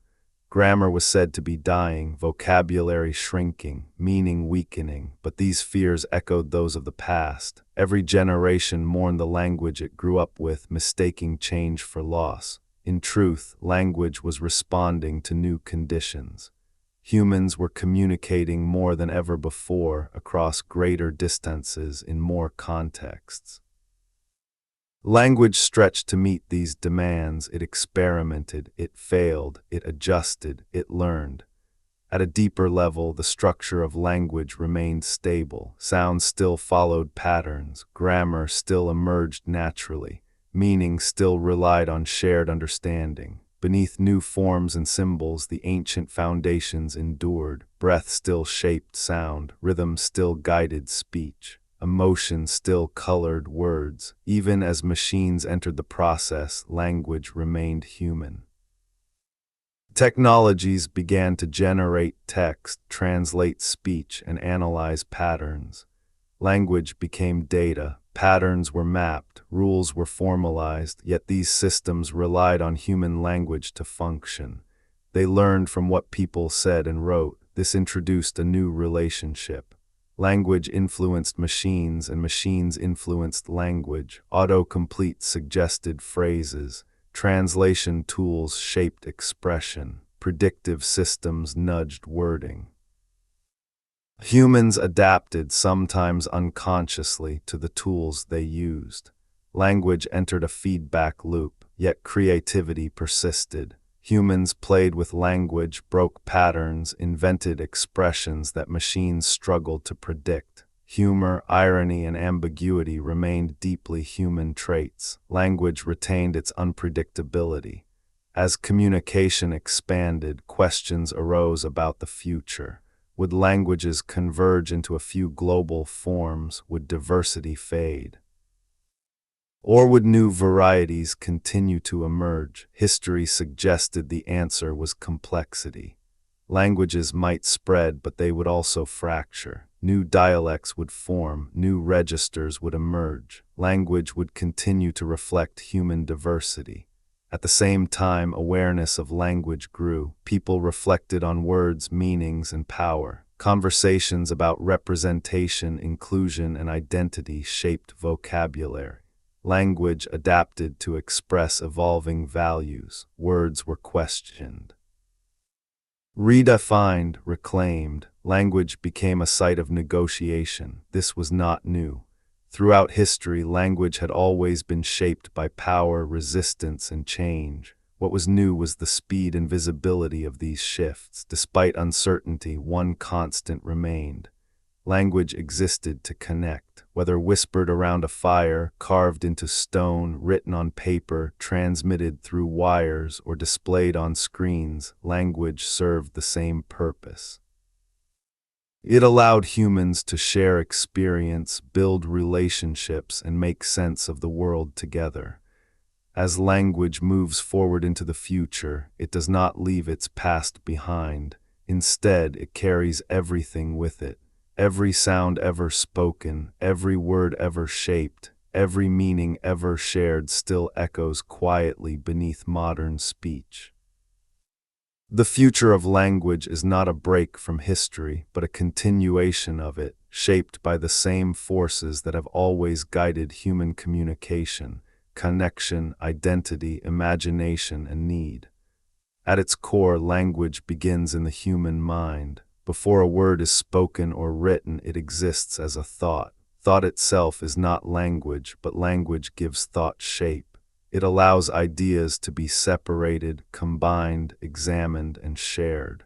Grammar was said to be dying, vocabulary shrinking, meaning weakening, but these fears echoed those of the past. Every generation mourned the language it grew up with, mistaking change for loss. In truth, language was responding to new conditions. Humans were communicating more than ever before, across greater distances in more contexts. Language stretched to meet these demands. It experimented, it failed, it adjusted, it learned. At a deeper level, the structure of language remained stable. Sounds still followed patterns. Grammar still emerged naturally. Meaning still relied on shared understanding. Beneath new forms and symbols, the ancient foundations endured. Breath still shaped sound. Rhythm still guided speech. Emotion still colored words. Even as machines entered the process, language remained human. Technologies began to generate text, translate speech, and analyze patterns. Language became data. Patterns were mapped, rules were formalized, yet these systems relied on human language to function. They learned from what people said and wrote. This introduced a new relationship. Language influenced machines, and machines influenced language. Autocomplete suggested phrases. Translation tools shaped expression. Predictive systems nudged wording. Humans adapted, sometimes unconsciously, to the tools they used. Language entered a feedback loop, yet creativity persisted. Humans played with language, broke patterns, invented expressions that machines struggled to predict. Humor, irony, and ambiguity remained deeply human traits. Language retained its unpredictability. As communication expanded, questions arose about the future. Would languages converge into a few global forms? Would diversity fade? Or would new varieties continue to emerge? History suggested the answer was complexity. Languages might spread, but they would also fracture. New dialects would form, new registers would emerge. Language would continue to reflect human diversity. At the same time, awareness of language grew. People reflected on words, meanings, and power. Conversations about representation, inclusion, and identity shaped vocabulary. Language adapted to express evolving values. Words were questioned. Redefined, reclaimed, language became a site of negotiation. This was not new. Throughout history, language had always been shaped by power, resistance, and change. What was new was the speed and visibility of these shifts. Despite uncertainty, one constant remained. Language existed to connect, whether whispered around a fire, carved into stone, written on paper, transmitted through wires, or displayed on screens. Language served the same purpose. It allowed humans to share experience, build relationships, and make sense of the world together. As language moves forward into the future, it does not leave its past behind. Instead, it carries everything with it. Every sound ever spoken, every word ever shaped, every meaning ever shared still echoes quietly beneath modern speech. The future of language is not a break from history, but a continuation of it, shaped by the same forces that have always guided human communication: connection, identity, imagination, and need. At its core, language begins in the human mind. Before a word is spoken or written, it exists as a thought. Thought itself is not language, but language gives thought shape. It allows ideas to be separated, combined, examined, and shared.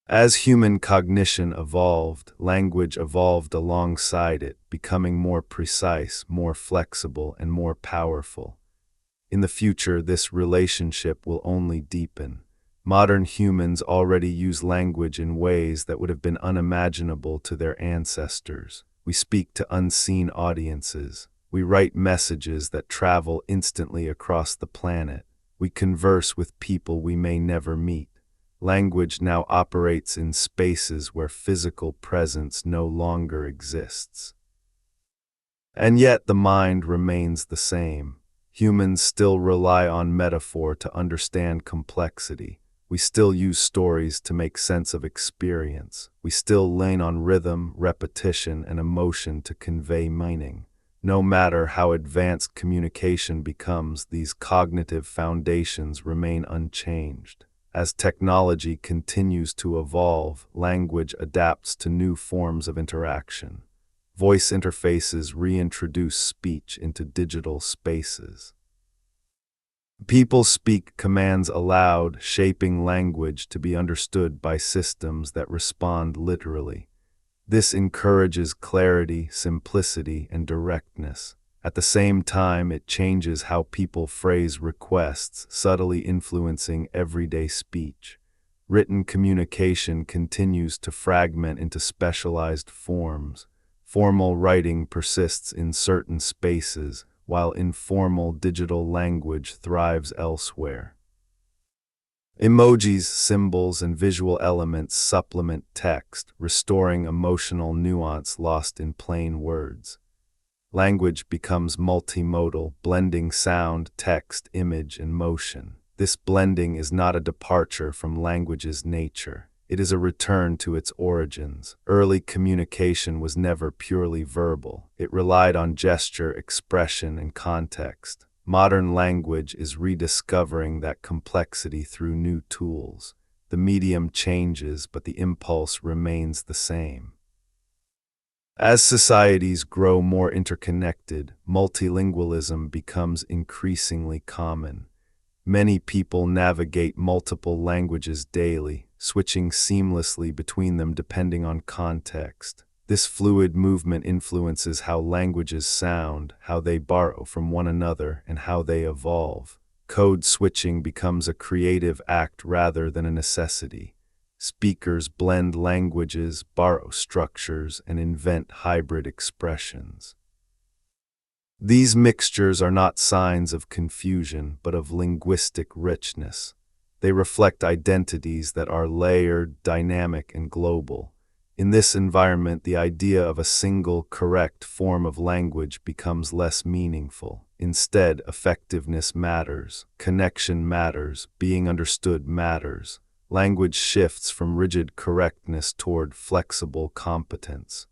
As human cognition evolved, language evolved alongside it, becoming more precise, more flexible, and more powerful. In the future, this relationship will only deepen. Modern humans already use language in ways that would have been unimaginable to their ancestors. We speak to unseen audiences. We write messages that travel instantly across the planet. We converse with people we may never meet. Language now operates in spaces where physical presence no longer exists. And yet the mind remains the same. Humans still rely on metaphor to understand complexity. We still use stories to make sense of experience. We still lean on rhythm, repetition, and emotion to convey meaning. No matter how advanced communication becomes, these cognitive foundations remain unchanged. As technology continues to evolve, language adapts to new forms of interaction. Voice interfaces reintroduce speech into digital spaces. People speak commands aloud, shaping language to be understood by systems that respond literally. This encourages clarity, simplicity, and directness. At the same time, it changes how people phrase requests, subtly influencing everyday speech. Written communication continues to fragment into specialized forms. Formal writing persists in certain spaces, while informal digital language thrives elsewhere. Emojis, symbols, and visual elements supplement text, restoring emotional nuance lost in plain words. Language becomes multimodal, blending sound, text, image, and motion. This blending is not a departure from language's nature. It is a return to its origins. Early communication was never purely verbal. It relied on gesture, expression, and context. Modern language is rediscovering that complexity through new tools. The medium changes, but the impulse remains the same. As societies grow more interconnected, multilingualism becomes increasingly common. Many people navigate multiple languages daily, switching seamlessly between them depending on context. This fluid movement influences how languages sound, how they borrow from one another, and how they evolve. Code switching becomes a creative act rather than a necessity. Speakers blend languages, borrow structures, and invent hybrid expressions. These mixtures are not signs of confusion, but of linguistic richness. They reflect identities that are layered, dynamic, and global. In this environment, the idea of a single, correct form of language becomes less meaningful. Instead, effectiveness matters, connection matters, being understood matters. Language shifts from rigid correctness toward flexible competence.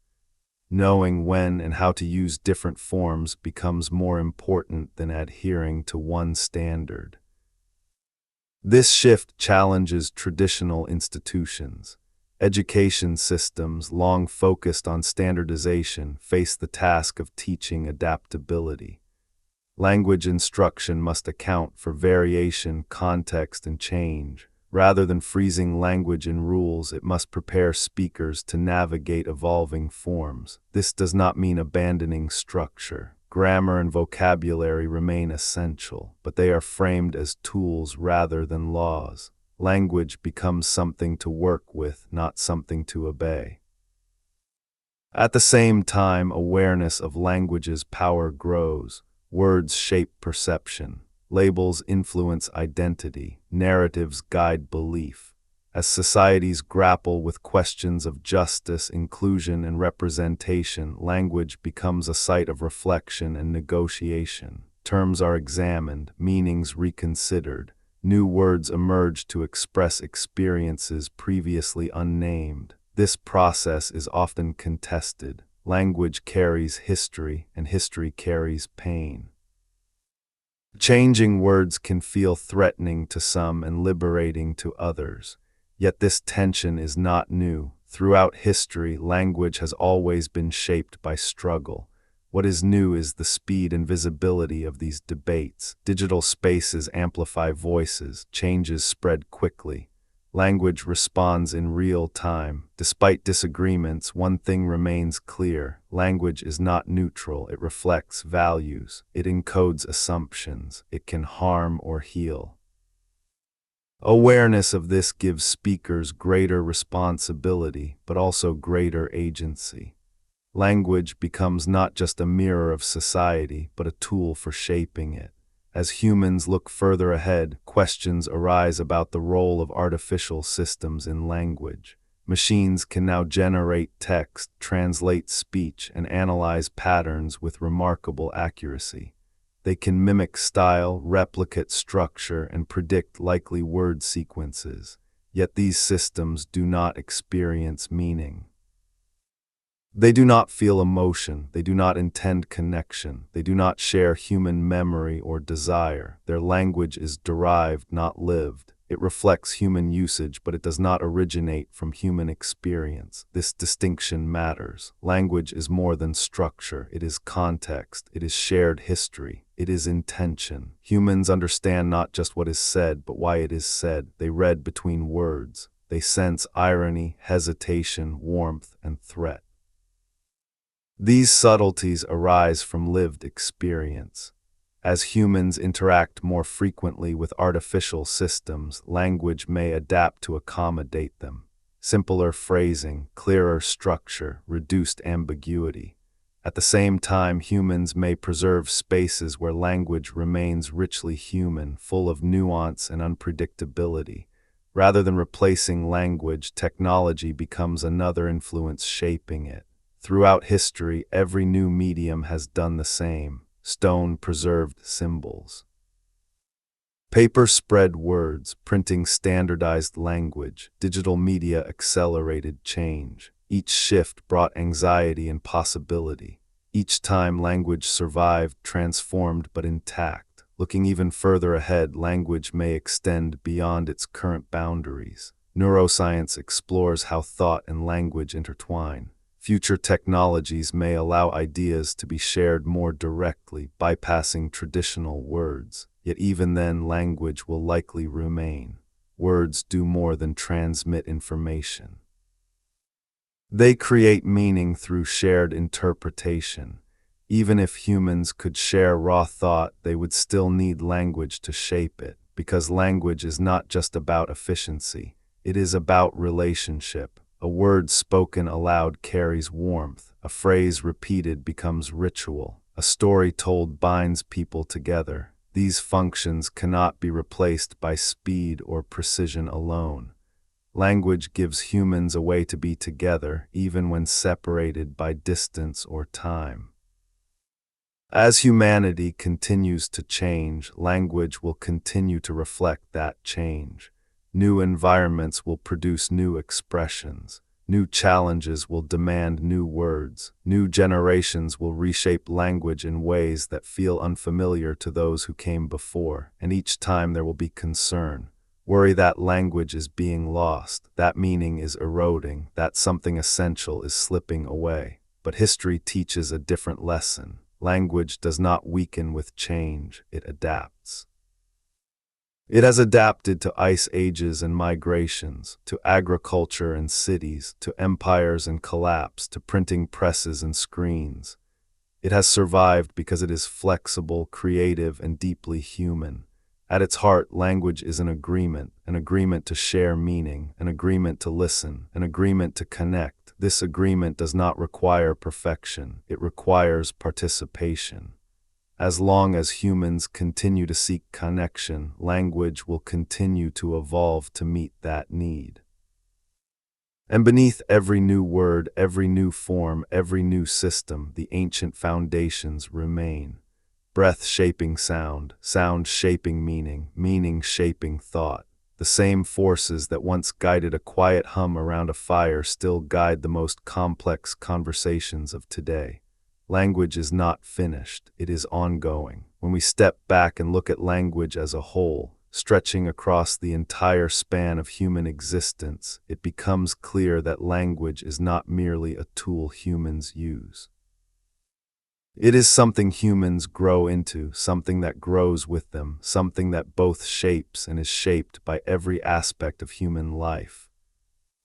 Knowing when and how to use different forms becomes more important than adhering to one standard. This shift challenges traditional institutions. Education systems, long focused on standardization, face the task of teaching adaptability. Language instruction must account for variation, context, and change. Rather than freezing language in rules, it must prepare speakers to navigate evolving forms. This does not mean abandoning structure. Grammar and vocabulary remain essential, but they are framed as tools rather than laws. Language becomes something to work with, not something to obey. At the same time, awareness of language's power grows. Words shape perception. Labels influence identity. Narratives guide belief. As societies grapple with questions of justice, inclusion, and representation, language becomes a site of reflection and negotiation. Terms are examined, meanings reconsidered. New words emerge to express experiences previously unnamed. This process is often contested. Language carries history, and history carries pain. Changing words can feel threatening to some and liberating to others. Yet this tension is not new. Throughout history, language has always been shaped by struggle. What is new is the speed and visibility of these debates. Digital spaces amplify voices, changes spread quickly. Language responds in real time. Despite disagreements, one thing remains clear. Language is not neutral. It reflects values. It encodes assumptions. It can harm or heal. Awareness of this gives speakers greater responsibility, but also greater agency. Language becomes not just a mirror of society, but a tool for shaping it. As humans look further ahead, questions arise about the role of artificial systems in language. Machines can now generate text, translate speech, and analyze patterns with remarkable accuracy. They can mimic style, replicate structure, and predict likely word sequences. Yet these systems do not experience meaning. They do not feel emotion, they do not intend connection, they do not share human memory or desire. Their language is derived, not lived. It reflects human usage, but it does not originate from human experience. This distinction matters. Language is more than structure. It is context. It is shared history. It is intention. Humans understand not just what is said, but why it is said. They read between words. They sense irony, hesitation, warmth, and threat. These subtleties arise from lived experience. As humans interact more frequently with artificial systems, language may adapt to accommodate them. Simpler phrasing, clearer structure, reduced ambiguity. At the same time, humans may preserve spaces where language remains richly human, full of nuance and unpredictability. Rather than replacing language, technology becomes another influence shaping it. Throughout history, every new medium has done the same. Stone preserved symbols. Paper spread words, printing standardized language. Digital media accelerated change. Each shift brought anxiety and possibility. Each time, language survived, transformed but intact. Looking even further ahead, language may extend beyond its current boundaries. Neuroscience explores how thought and language intertwine. Future technologies may allow ideas to be shared more directly, bypassing traditional words. Yet even then, language will likely remain. Words do more than transmit information. They create meaning through shared interpretation. Even if humans could share raw thought, they would still need language to shape it, because language is not just about efficiency. It is about relationship. A word spoken aloud carries warmth. A phrase repeated becomes ritual. A story told binds people together. These functions cannot be replaced by speed or precision alone. Language gives humans a way to be together, even when separated by distance or time. As humanity continues to change, language will continue to reflect that change. New environments will produce new expressions. New challenges will demand new words. New generations will reshape language in ways that feel unfamiliar to those who came before, and each time there will be concern. Worry that language is being lost, that meaning is eroding, that something essential is slipping away. But history teaches a different lesson. Language does not weaken with change, it adapts. It has adapted to ice ages and migrations, to agriculture and cities, to empires and collapse, to printing presses and screens. It has survived because it is flexible, creative, and deeply human. At its heart, language is an agreement to share meaning, an agreement to listen, an agreement to connect. This agreement does not require perfection, it requires participation. As long as humans continue to seek connection, language will continue to evolve to meet that need. And beneath every new word, every new form, every new system, the ancient foundations remain. Breath shaping sound, sound shaping meaning, meaning shaping thought. The same forces that once guided a quiet hum around a fire still guide the most complex conversations of today. Language is not finished, it is ongoing. When we step back and look at language as a whole, stretching across the entire span of human existence, it becomes clear that language is not merely a tool humans use. It is something humans grow into, something that grows with them, something that both shapes and is shaped by every aspect of human life.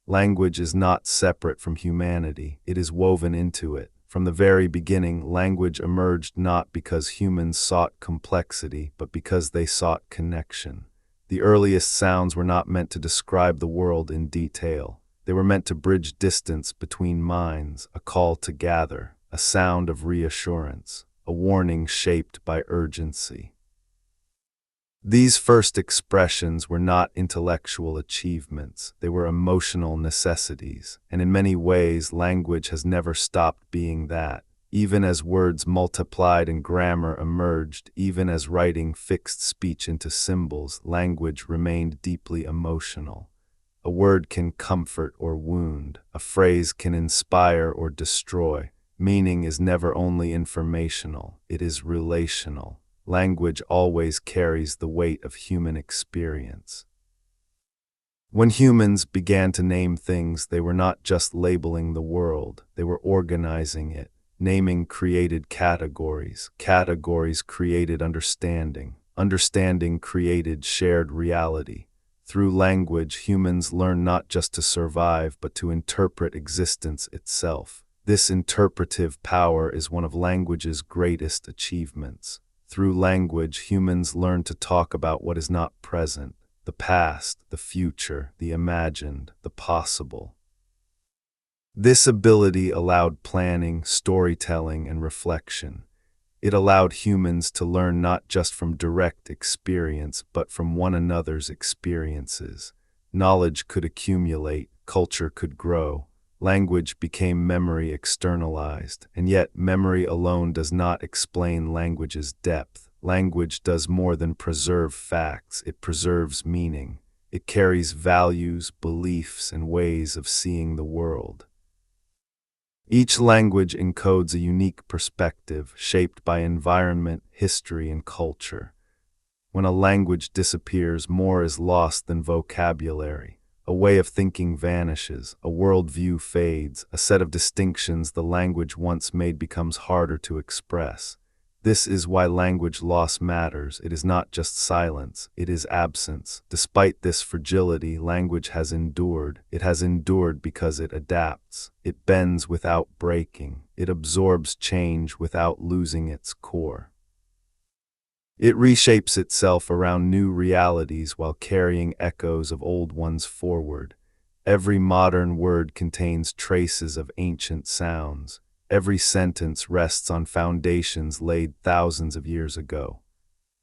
Language is not separate from humanity, it is woven into it. From the very beginning, language emerged not because humans sought complexity, but because they sought connection. The earliest sounds were not meant to describe the world in detail. They were meant to bridge distance between minds, a call to gather, a sound of reassurance, a warning shaped by urgency. These first expressions were not intellectual achievements, they were emotional necessities, and in many ways language has never stopped being that. Even as words multiplied and grammar emerged, even as writing fixed speech into symbols, language remained deeply emotional. A word can comfort or wound, a phrase can inspire or destroy. Meaning is never only informational, it is relational. Language always carries the weight of human experience. When humans began to name things, they were not just labeling the world, they were organizing it. Naming created categories, categories created understanding, understanding created shared reality. Through language, humans learn not just to survive, but to interpret existence itself. This interpretive power is one of language's greatest achievements. Through language, humans learn to talk about what is not present, the past, the future, the imagined, the possible. This ability allowed planning, storytelling, and reflection. It allowed humans to learn not just from direct experience, but from one another's experiences. Knowledge could accumulate, culture could grow. Language became memory externalized, and yet memory alone does not explain language's depth. Language does more than preserve facts, it preserves meaning. It carries values, beliefs, and ways of seeing the world. Each language encodes a unique perspective, shaped by environment, history, and culture. When a language disappears, more is lost than vocabulary. A way of thinking vanishes, a worldview fades, a set of distinctions the language once made becomes harder to express. This is why language loss matters. It is not just silence, it is absence. Despite this fragility, language has endured. It has endured because it adapts. It bends without breaking. It absorbs change without losing its core. It reshapes itself around new realities while carrying echoes of old ones forward. Every modern word contains traces of ancient sounds. Every sentence rests on foundations laid thousands of years ago.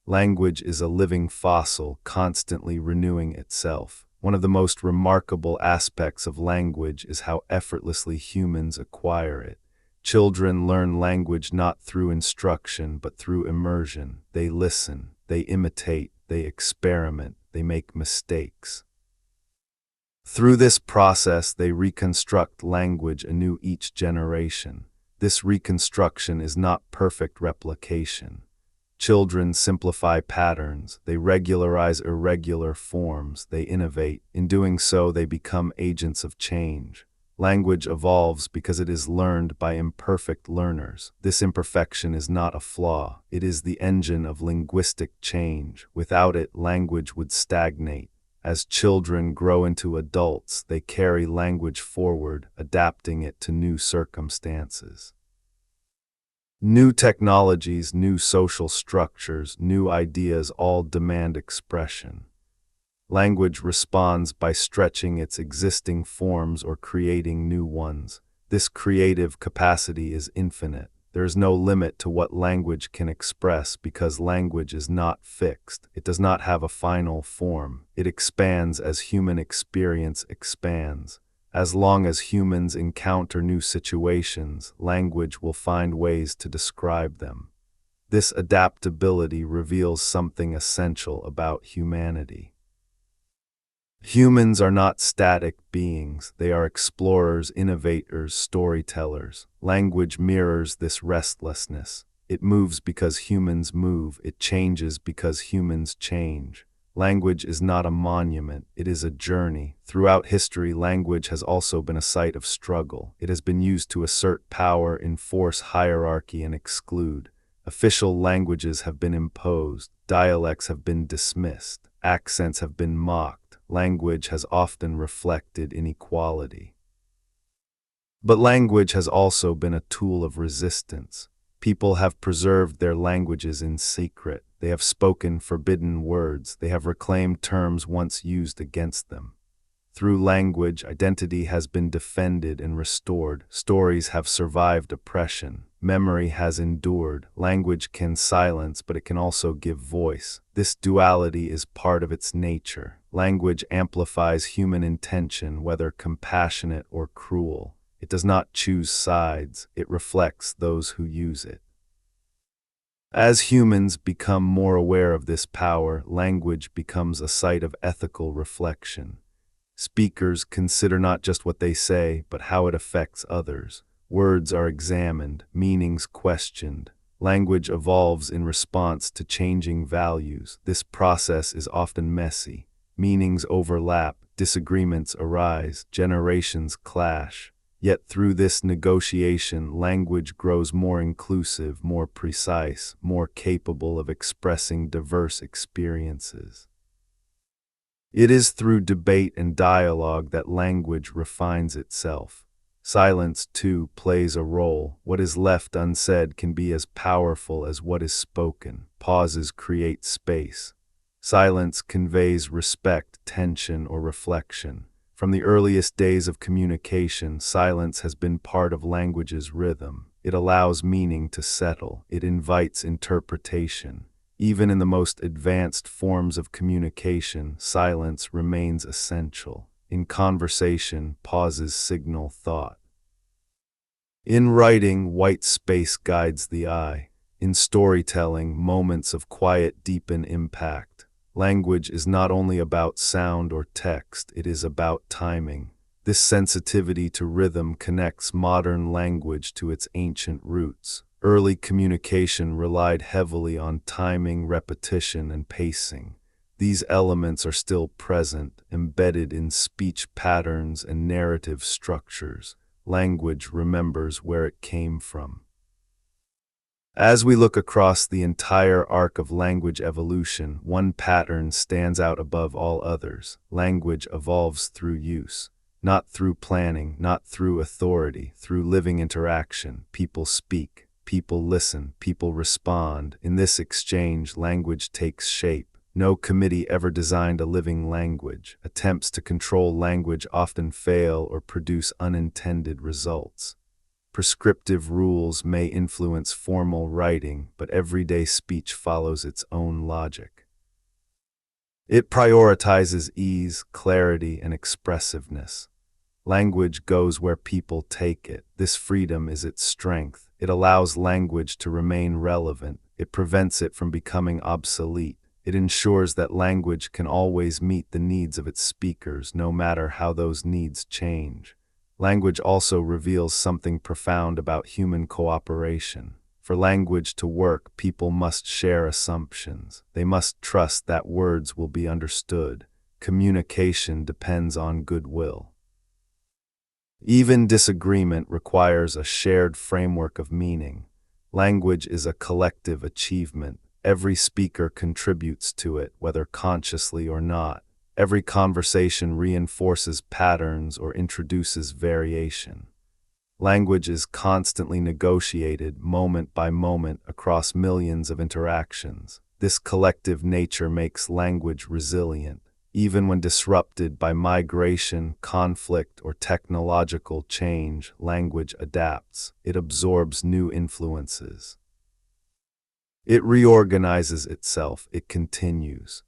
Language is a living fossil, constantly renewing itself. One of the most remarkable aspects of language is how effortlessly humans acquire it. Children learn language not through instruction, but through immersion. They listen, they imitate, they experiment, they make mistakes. Through this process, they reconstruct language anew each generation. This reconstruction is not perfect replication. Children simplify patterns, they regularize irregular forms, they innovate. In doing so, they become agents of change. Language evolves because it is learned by imperfect learners. This imperfection is not a flaw, it is the engine of linguistic change. Without it, language would stagnate. As children grow into adults, they carry language forward, adapting it to new circumstances. New technologies, new social structures, new ideas all demand expression. Language responds by stretching its existing forms or creating new ones. This creative capacity is infinite. There is no limit to what language can express because language is not fixed. It does not have a final form. It expands as human experience expands. As long as humans encounter new situations, language will find ways to describe them. This adaptability reveals something essential about humanity. Humans are not static beings. They are explorers, innovators, storytellers. Language mirrors this restlessness. It moves because humans move. It changes because humans change. Language is not a monument. It is a journey. Throughout history, language has also been a site of struggle. It has been used to assert power, enforce hierarchy, and exclude. Official languages have been imposed. Dialects have been dismissed. Accents have been mocked. Language has often reflected inequality. But language has also been a tool of resistance. People have preserved their languages in secret. They have spoken forbidden words. They have reclaimed terms once used against them. Through language, identity has been defended and restored. Stories have survived oppression. Memory has endured. Language can silence, but it can also give voice. This duality is part of its nature. Language amplifies human intention, whether compassionate or cruel. It does not choose sides. It reflects those who use it. As humans become more aware of this power, language becomes a site of ethical reflection. Speakers consider not just what they say, but how it affects others. Words are examined, meanings questioned. Language evolves in response to changing values. This process is often messy. Meanings overlap, disagreements arise, generations clash. Yet through this negotiation, language grows more inclusive, more precise, more capable of expressing diverse experiences. It is through debate and dialogue that language refines itself. Silence, too, plays a role. What is left unsaid can be as powerful as what is spoken. Pauses create space. Silence conveys respect, tension, or reflection. From the earliest days of communication, silence has been part of language's rhythm. It allows meaning to settle. It invites interpretation. Even in the most advanced forms of communication, silence remains essential. In conversation, pauses signal thought. In writing, white space guides the eye. In storytelling, moments of quiet deepen impact. Language is not only about sound or text, it is about timing. This sensitivity to rhythm connects modern language to its ancient roots. Early communication relied heavily on timing, repetition, and pacing. These elements are still present, embedded in speech patterns and narrative structures. Language remembers where it came from. As we look across the entire arc of language evolution, one pattern stands out above all others. Language evolves through use, not through planning, not through authority, through living interaction. People speak, people listen, people respond. In this exchange, language takes shape. No committee ever designed a living language. Attempts to control language often fail or produce unintended results. Prescriptive rules may influence formal writing, but everyday speech follows its own logic. It prioritizes ease, clarity, and expressiveness. Language goes where people take it. This freedom is its strength. It allows language to remain relevant. It prevents it from becoming obsolete. It ensures that language can always meet the needs of its speakers, no matter how those needs change. Language also reveals something profound about human cooperation. For language to work, people must share assumptions. They must trust that words will be understood. Communication depends on goodwill. Even disagreement requires a shared framework of meaning. Language is a collective achievement. Every speaker contributes to it, whether consciously or not. Every conversation reinforces patterns or introduces variation. Language is constantly negotiated, moment by moment, across millions of interactions. This collective nature makes language resilient. Even when disrupted by migration, conflict, or technological change, language adapts. It absorbs new influences. It reorganizes itself. It continues.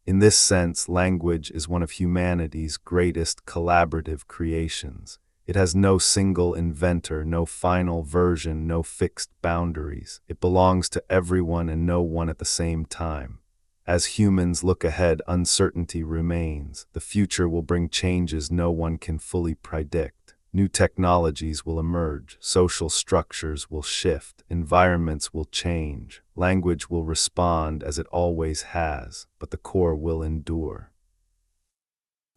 In this sense, language is one of humanity's greatest collaborative creations. It has no single inventor, no final version, no fixed boundaries. It belongs to everyone and no one at the same time. As humans look ahead, uncertainty remains. The future will bring changes no one can fully predict. New technologies will emerge, social structures will shift, environments will change, language will respond as it always has, but the core will endure.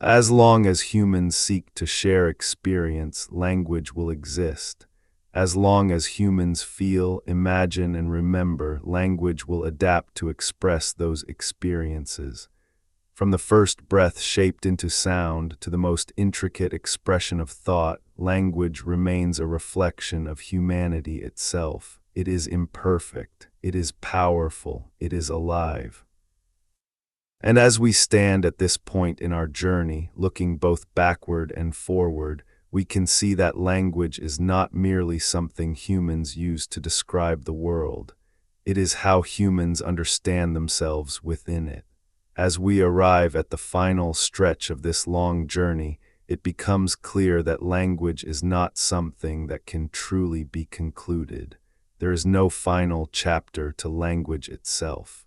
As long as humans seek to share experience, language will exist. As long as humans feel, imagine, and remember, language will adapt to express those experiences. From the first breath shaped into sound to the most intricate expression of thought, language remains a reflection of humanity itself. It is imperfect, it is powerful, it is alive. And as we stand at this point in our journey, looking both backward and forward, we can see that language is not merely something humans use to describe the world. It is how humans understand themselves within it. As we arrive at the final stretch of this long journey, it becomes clear that language is not something that can truly be concluded. There is no final chapter to language itself.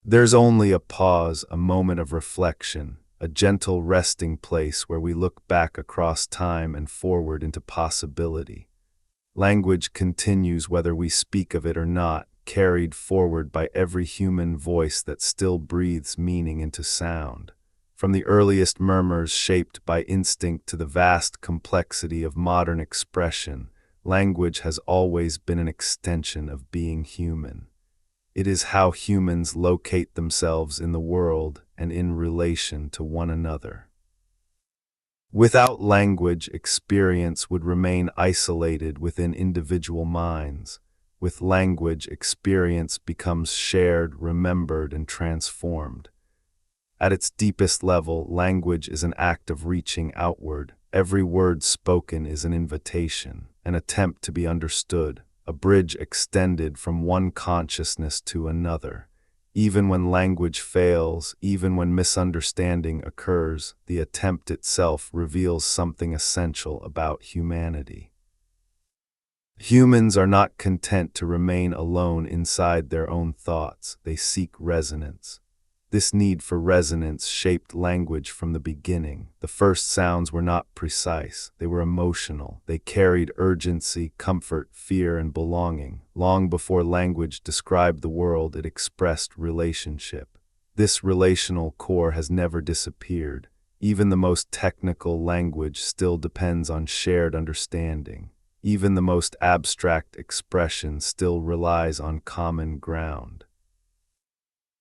There's only a pause, a moment of reflection, a gentle resting place where we look back across time and forward into possibility. Language continues whether we speak of it or not, carried forward by every human voice that still breathes meaning into sound. From the earliest murmurs shaped by instinct to the vast complexity of modern expression, language has always been an extension of being human. It is how humans locate themselves in the world and in relation to one another. Without language, experience would remain isolated within individual minds. With language, experience becomes shared, remembered, and transformed. At its deepest level, language is an act of reaching outward. Every word spoken is an invitation, an attempt to be understood, a bridge extended from one consciousness to another. Even when language fails, even when misunderstanding occurs, the attempt itself reveals something essential about humanity. Humans are not content to remain alone inside their own thoughts. They seek resonance. This need for resonance shaped language from the beginning. The first sounds were not precise. They were emotional. They carried urgency, comfort, fear, and belonging. Long before language described the world, it expressed relationship. This relational core has never disappeared. Even the most technical language still depends on shared understanding. Even the most abstract expression still relies on common ground.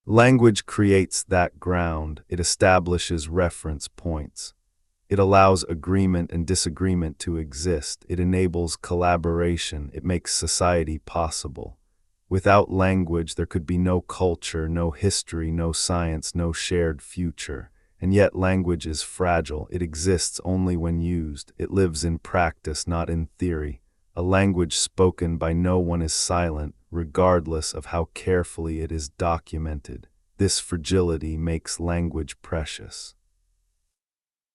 Language creates that ground. It establishes reference points. It allows agreement and disagreement to exist. It enables collaboration. It makes society possible. Without language, there could be no culture, no history, no science, no shared future. And yet language is fragile. It exists only when used. It lives in practice, not in theory. A language spoken by no one is silent, regardless of how carefully it is documented. This fragility makes language precious.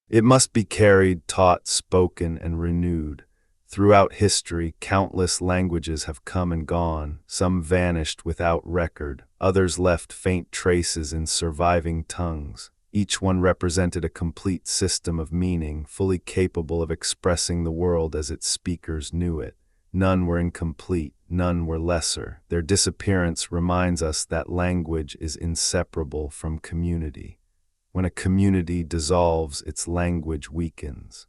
It must be carried, taught, spoken, and renewed. Throughout history, countless languages have come and gone. Some vanished without record. Others left faint traces in surviving tongues. Each one represented a complete system of meaning, fully capable of expressing the world as its speakers knew it. None were incomplete, none were lesser. Their disappearance reminds us that language is inseparable from community. When a community dissolves, its language weakens.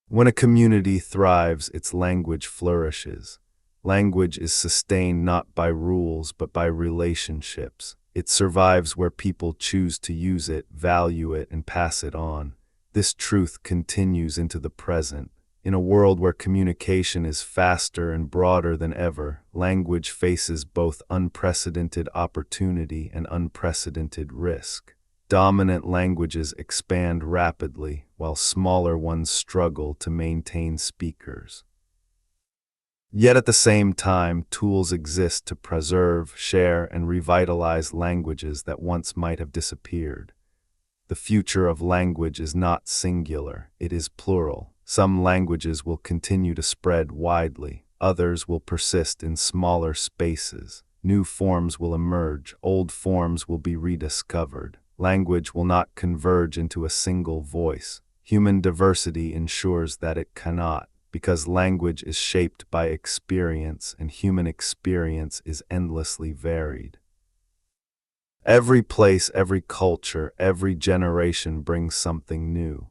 When a community thrives, its language flourishes. Language is sustained not by rules, but by relationships. It survives where people choose to use it, value it, and pass it on. This truth continues into the present. In a world where communication is faster and broader than ever, language faces both unprecedented opportunity and unprecedented risk. Dominant languages expand rapidly, while smaller ones struggle to maintain speakers. Yet at the same time, tools exist to preserve, share, and revitalize languages that once might have disappeared. The future of language is not singular, it is plural. Some languages will continue to spread widely, others will persist in smaller spaces. New forms will emerge, old forms will be rediscovered. Language will not converge into a single voice. Human diversity ensures that it cannot, because language is shaped by experience, and human experience is endlessly varied. Every place, every culture, every generation brings something new.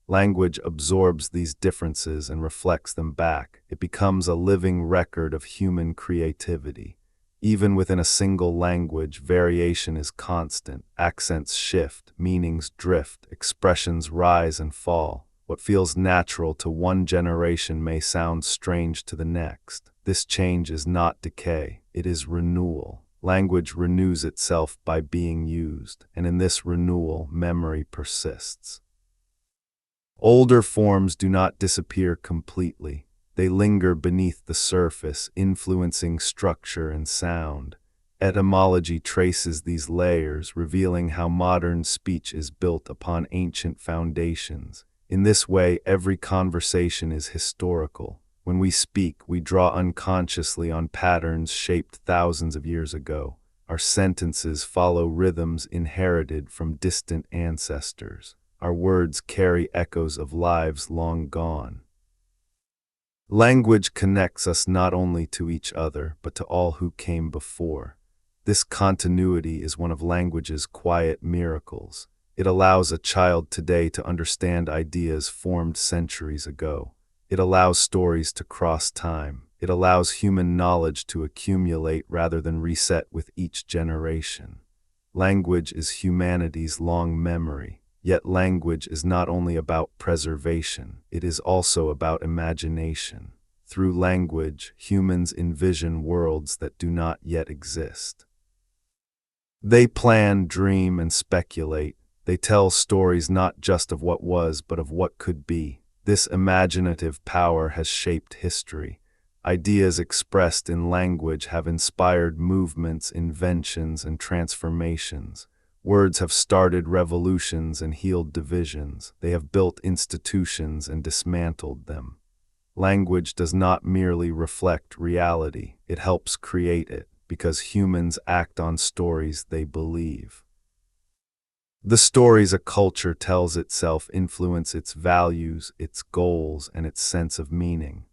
Language absorbs these differences and reflects them back. It becomes a living record of human creativity. Even within a single language, variation is constant. Accents shift, meanings drift, expressions rise and fall. What feels natural to one generation may sound strange to the next. This change is not decay, it is renewal. Language renews itself by being used, and in this renewal, memory persists. Older forms do not disappear completely. They linger beneath the surface, influencing structure and sound. Etymology traces these layers, revealing how modern speech is built upon ancient foundations. In this way, every conversation is historical. When we speak, we draw unconsciously on patterns shaped thousands of years ago. Our sentences follow rhythms inherited from distant ancestors. Our words carry echoes of lives long gone. Language connects us not only to each other, but to all who came before. This continuity is one of language's quiet miracles. It allows a child today to understand ideas formed centuries ago. It allows stories to cross time. It allows human knowledge to accumulate rather than reset with each generation. Language is humanity's long memory. Yet language is not only about preservation, it is also about imagination. Through language, humans envision worlds that do not yet exist. They plan, dream, and speculate. They tell stories not just of what was, but of what could be. This imaginative power has shaped history. Ideas expressed in language have inspired movements, inventions, and transformations. Words have started revolutions and healed divisions. They have built institutions and dismantled them. Language does not merely reflect reality, it helps create it, because humans act on stories they believe. The stories a culture tells itself influence its values, its goals, and its sense of meaning.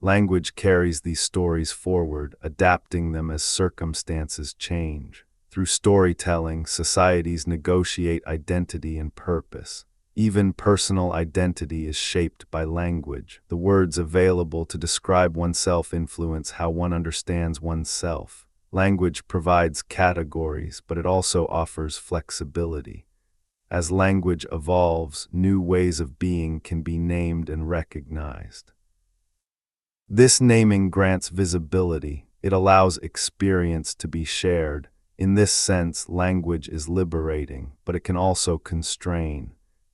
Language carries these stories forward, adapting them as circumstances change. Through storytelling, societies negotiate identity and purpose. Even personal identity is shaped by language. The words available to describe oneself influence how one understands oneself. Language provides categories, but it also offers flexibility. As language evolves, new ways of being can be named and recognized. This naming grants visibility. It allows experience to be shared. In this sense, language is liberating, but it can also constrain.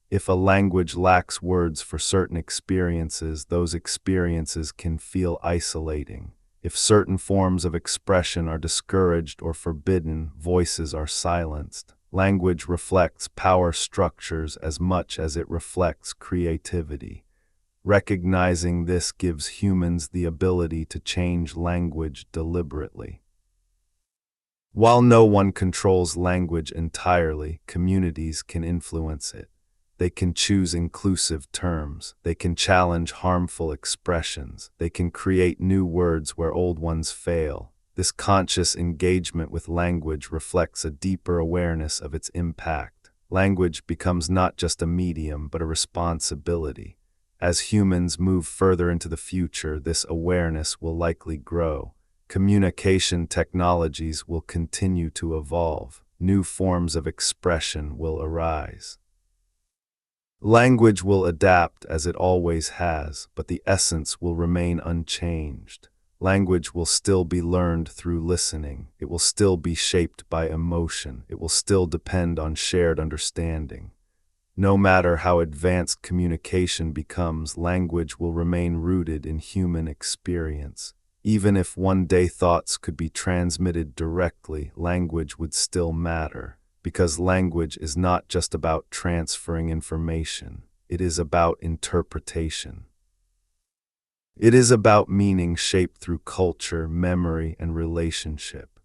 If a language lacks words for certain experiences, those experiences can feel isolating. If certain forms of expression are discouraged or forbidden, voices are silenced. Language reflects power structures as much as it reflects creativity. Recognizing this gives humans the ability to change language deliberately. While no one controls language entirely, communities can influence it. They can choose inclusive terms. They can challenge harmful expressions. They can create new words where old ones fail. This conscious engagement with language reflects a deeper awareness of its impact. Language becomes not just a medium, but a responsibility. As humans move further into the future, this awareness will likely grow. Communication technologies will continue to evolve. New forms of expression will arise. Language will adapt as it always has, but the essence will remain unchanged. Language will still be learned through listening. It will still be shaped by emotion. It will still depend on shared understanding. No matter how advanced communication becomes, language will remain rooted in human experience. Even if one day thoughts could be transmitted directly, language would still matter. Because language is not just about transferring information, it is about interpretation. It is about meaning shaped through culture, memory, and relationship.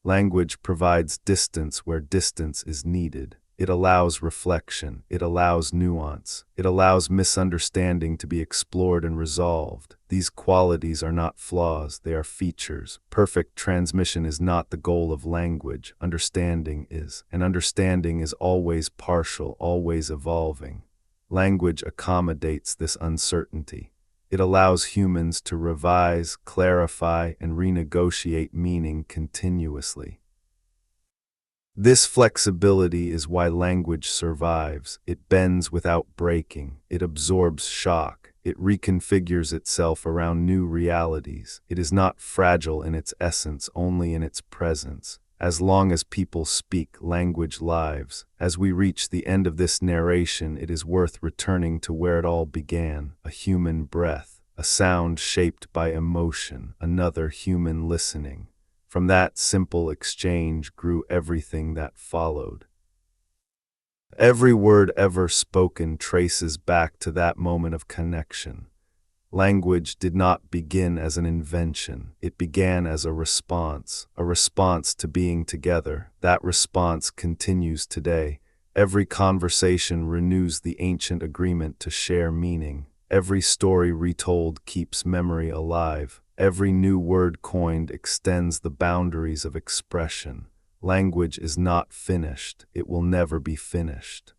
Language provides distance where distance is needed. It allows reflection. It allows nuance. It allows misunderstanding to be explored and resolved. These qualities are not flaws, they are features. Perfect transmission is not the goal of language. Understanding is. And understanding is always partial, always evolving. Language accommodates this uncertainty. It allows humans to revise, clarify, and renegotiate meaning continuously. This flexibility is why language survives. It bends without breaking. It absorbs shock. It reconfigures itself around new realities. It is not fragile in its essence, only in its presence. As long as people speak, language lives. As we reach the end of this narration, it is worth returning to where it all began, a human breath, a sound shaped by emotion, another human listening. From that simple exchange grew everything that followed. Every word ever spoken traces back to that moment of connection. Language did not begin as an invention. It began as a response to being together. That response continues today. Every conversation renews the ancient agreement to share meaning. Every story retold keeps memory alive. Every new word coined extends the boundaries of expression. Language is not finished. It will never be finished.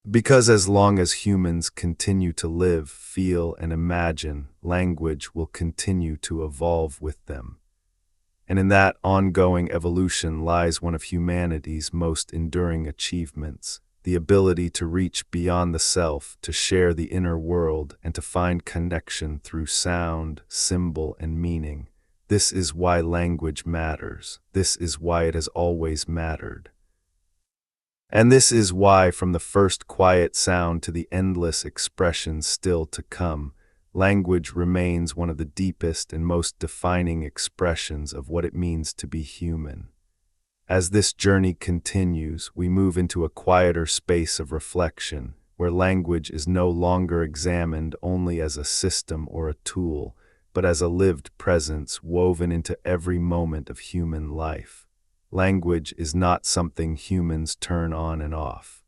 Because as long as humans continue to live, feel, and imagine, language will continue to evolve with them. And in that ongoing evolution lies one of humanity's most enduring achievements. The ability to reach beyond the self, to share the inner world, and to find connection through sound, symbol, and meaning. This is why language matters. This is why it has always mattered. And this is why, from the first quiet sound to the endless expressions still to come, language remains one of the deepest and most defining expressions of what it means to be human. As this journey continues, we move into a quieter space of reflection, where language is no longer examined only as a system or a tool, but as a lived presence woven into every moment of human life. Language is not something humans turn on and off.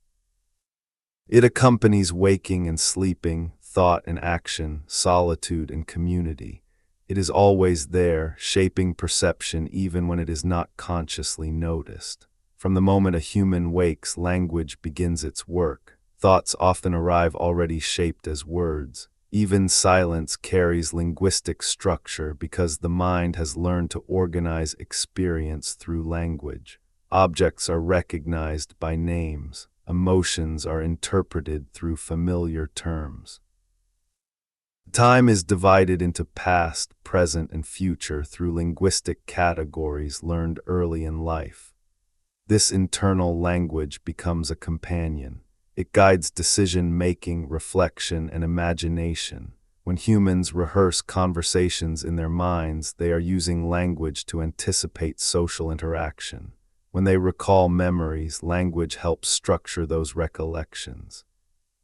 It accompanies waking and sleeping, thought and action, solitude and community. It is always there, shaping perception even when it is not consciously noticed. From the moment a human wakes, language begins its work. Thoughts often arrive already shaped as words. Even silence carries linguistic structure because the mind has learned to organize experience through language. Objects are recognized by names. Emotions are interpreted through familiar terms. Time is divided into past, present, and future through linguistic categories learned early in life. This internal language becomes a companion. It guides decision-making, reflection, and imagination. When humans rehearse conversations in their minds, they are using language to anticipate social interaction. When they recall memories, language helps structure those recollections.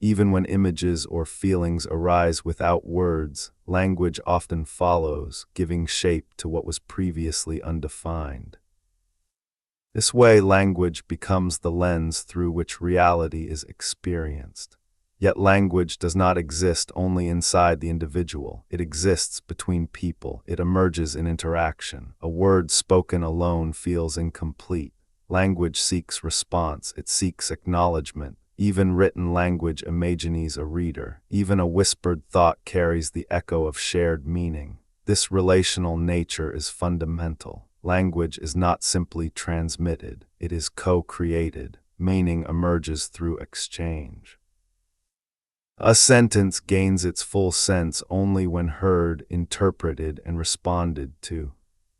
Even when images or feelings arise without words, language often follows, giving shape to what was previously undefined. This way, language becomes the lens through which reality is experienced. Yet language does not exist only inside the individual. It exists between people. It emerges in interaction. A word spoken alone feels incomplete. Language seeks response. It seeks acknowledgement. Even written language imagines a reader. Even a whispered thought carries the echo of shared meaning. This relational nature is fundamental. Language is not simply transmitted, it is co-created. Meaning emerges through exchange. A sentence gains its full sense only when heard, interpreted, and responded to.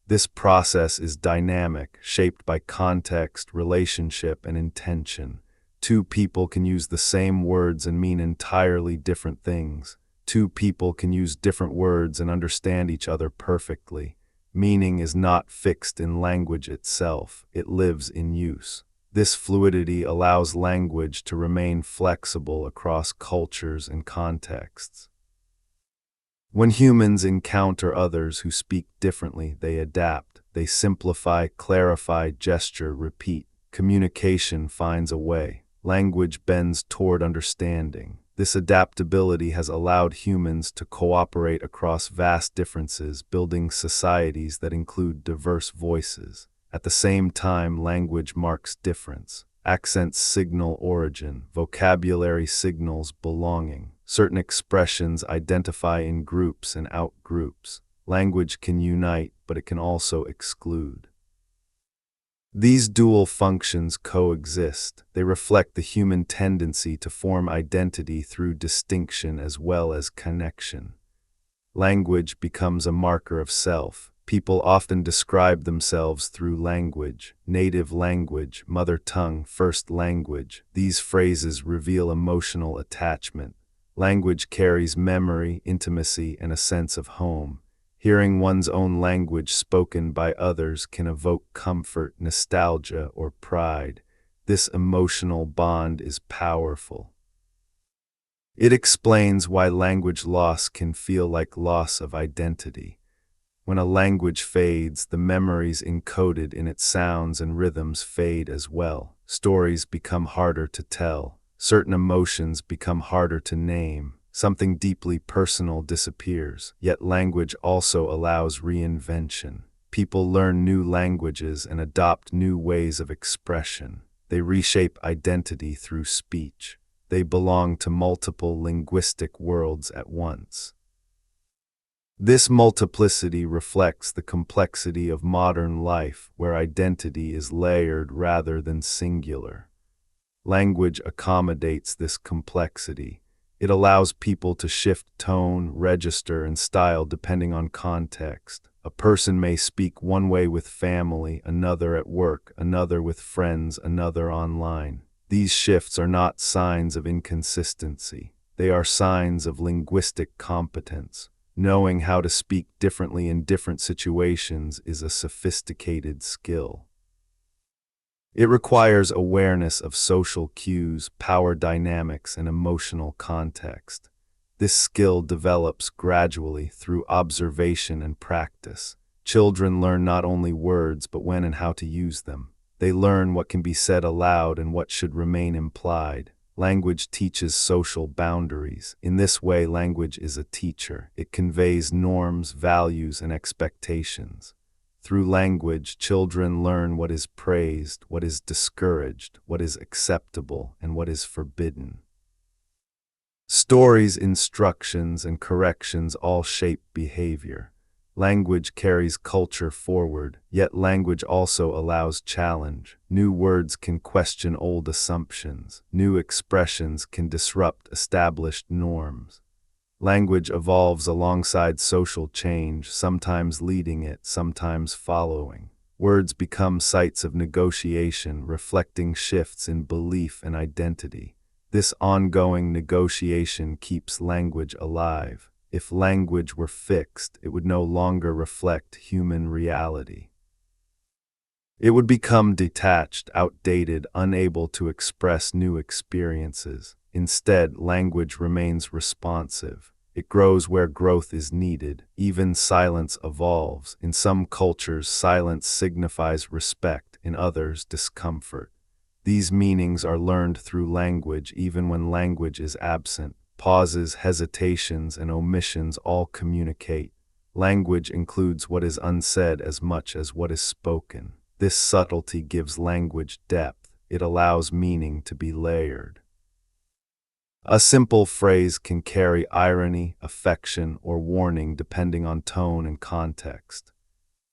This process is dynamic, shaped by context, relationship, and intention. Two people can use the same words and mean entirely different things. Two people can use different words and understand each other perfectly. Meaning is not fixed in language itself, it lives in use. This fluidity allows language to remain flexible across cultures and contexts. When humans encounter others who speak differently, they adapt, they simplify, clarify, gesture, repeat. Communication finds a way. Language bends toward understanding. This adaptability has allowed humans to cooperate across vast differences, building societies that include diverse voices. At the same time, language marks difference. Accents signal origin. Vocabulary signals belonging. Certain expressions identify in groups and out-groups. Language can unite, but it can also exclude. These dual functions coexist. They reflect the human tendency to form identity through distinction as well as connection. Language becomes a marker of self. People often describe themselves through language, native language, mother tongue, first language. These phrases reveal emotional attachment. Language carries memory, intimacy, and a sense of home. Hearing one's own language spoken by others can evoke comfort, nostalgia, or pride. This emotional bond is powerful. It explains why language loss can feel like loss of identity. When a language fades, the memories encoded in its sounds and rhythms fade as well. Stories become harder to tell. Certain emotions become harder to name. Something deeply personal disappears, yet language also allows reinvention. People learn new languages and adopt new ways of expression. They reshape identity through speech. They belong to multiple linguistic worlds at once. This multiplicity reflects the complexity of modern life, where identity is layered rather than singular. Language accommodates this complexity. It allows people to shift tone, register, and style depending on context. A person may speak one way with family, another at work, another with friends, another online. These shifts are not signs of inconsistency. They are signs of linguistic competence. Knowing how to speak differently in different situations is a sophisticated skill. It requires awareness of social cues, power dynamics, and emotional context. This skill develops gradually through observation and practice. Children learn not only words, but when and how to use them. They learn what can be said aloud and what should remain implied. Language teaches social boundaries. In this way, language is a teacher. It conveys norms, values, and expectations. Through language, children learn what is praised, what is discouraged, what is acceptable, and what is forbidden. Stories, instructions, and corrections all shape behavior. Language carries culture forward, yet language also allows challenge. New words can question old assumptions. New expressions can disrupt established norms. Language evolves alongside social change, sometimes leading it, sometimes following. Words become sites of negotiation, reflecting shifts in belief and identity. This ongoing negotiation keeps language alive. If language were fixed, it would no longer reflect human reality. It would become detached, outdated, unable to express new experiences. Instead, language remains responsive. It grows where growth is needed. Even silence evolves. In some cultures, silence signifies respect, in others, discomfort. These meanings are learned through language even when language is absent. Pauses, hesitations, and omissions all communicate. Language includes what is unsaid as much as what is spoken. This subtlety gives language depth. It allows meaning to be layered. A simple phrase can carry irony, affection, or warning depending on tone and context.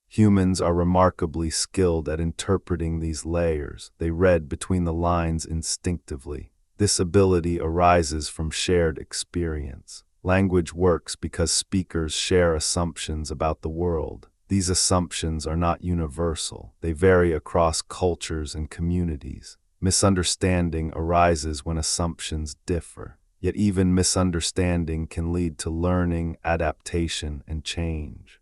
Humans are remarkably skilled at interpreting these layers. They read between the lines instinctively. This ability arises from shared experience. Language works because speakers share assumptions about the world. These assumptions are not universal. They vary across cultures and communities. Misunderstanding arises when assumptions differ. Yet even misunderstanding can lead to learning, adaptation, and change.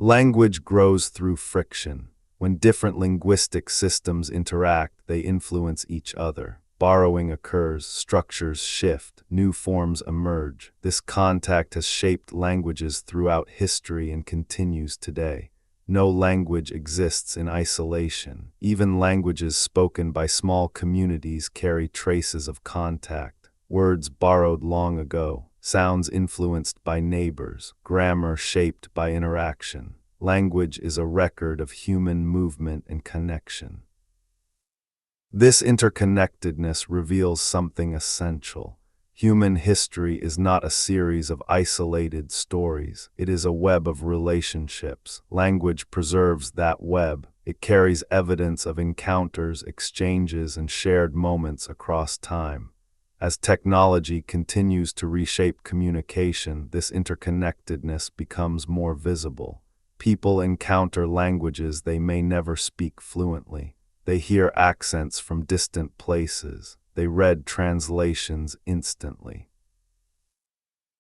Language grows through friction. When different linguistic systems interact, they influence each other. Borrowing occurs, structures shift, new forms emerge. This contact has shaped languages throughout history and continues today. No language exists in isolation. Even languages spoken by small communities carry traces of contact. Words borrowed long ago, sounds influenced by neighbors, grammar shaped by interaction. Language is a record of human movement and connection. This interconnectedness reveals something essential. Human history is not a series of isolated stories. It is a web of relationships. Language preserves that web. It carries evidence of encounters, exchanges, and shared moments across time. As technology continues to reshape communication, this interconnectedness becomes more visible. People encounter languages they may never speak fluently. They hear accents from distant places. They read translations instantly.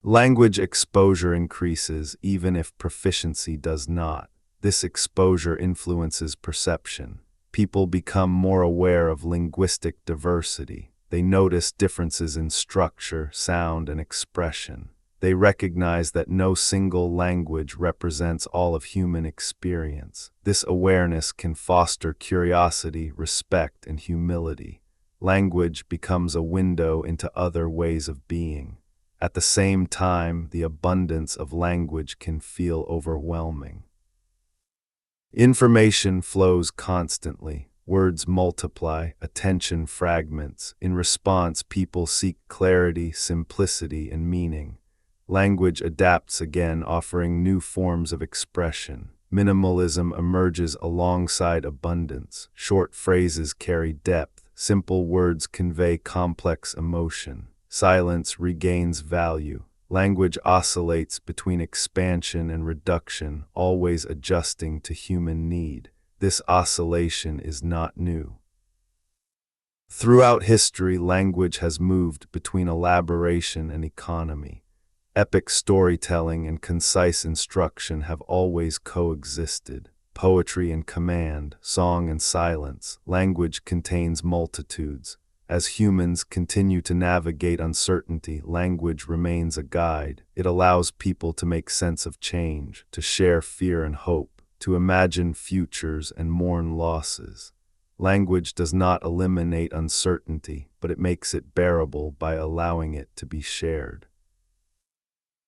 Language exposure increases even if proficiency does not. This exposure influences perception. People become more aware of linguistic diversity. They notice differences in structure, sound, and expression. They recognize that no single language represents all of human experience. This awareness can foster curiosity, respect, and humility. Language becomes a window into other ways of being. At the same time, the abundance of language can feel overwhelming. Information flows constantly. Words multiply, attention fragments. In response, people seek clarity, simplicity, and meaning. Language adapts again, offering new forms of expression. Minimalism emerges alongside abundance. Short phrases carry depth. Simple words convey complex emotion. Silence regains value. Language oscillates between expansion and reduction, always adjusting to human need. This oscillation is not new. Throughout history, language has moved between elaboration and economy. Epic storytelling and concise instruction have always coexisted. Poetry and command, song and silence, language contains multitudes. As humans continue to navigate uncertainty, language remains a guide. It allows people to make sense of change, to share fear and hope, to imagine futures and mourn losses. Language does not eliminate uncertainty, but it makes it bearable by allowing it to be shared.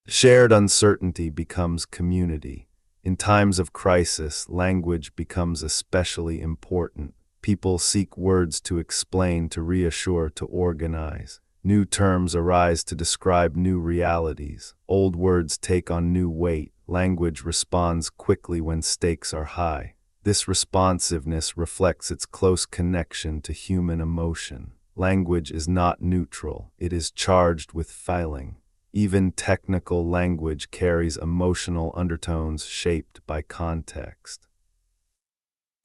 Shared uncertainty becomes community. In times of crisis, language becomes especially important. People seek words to explain, to reassure, to organize. New terms arise to describe new realities. Old words take on new weight. Language responds quickly when stakes are high. This responsiveness reflects its close connection to human emotion. Language is not neutral, it is charged with feeling. Even technical language carries emotional undertones shaped by context.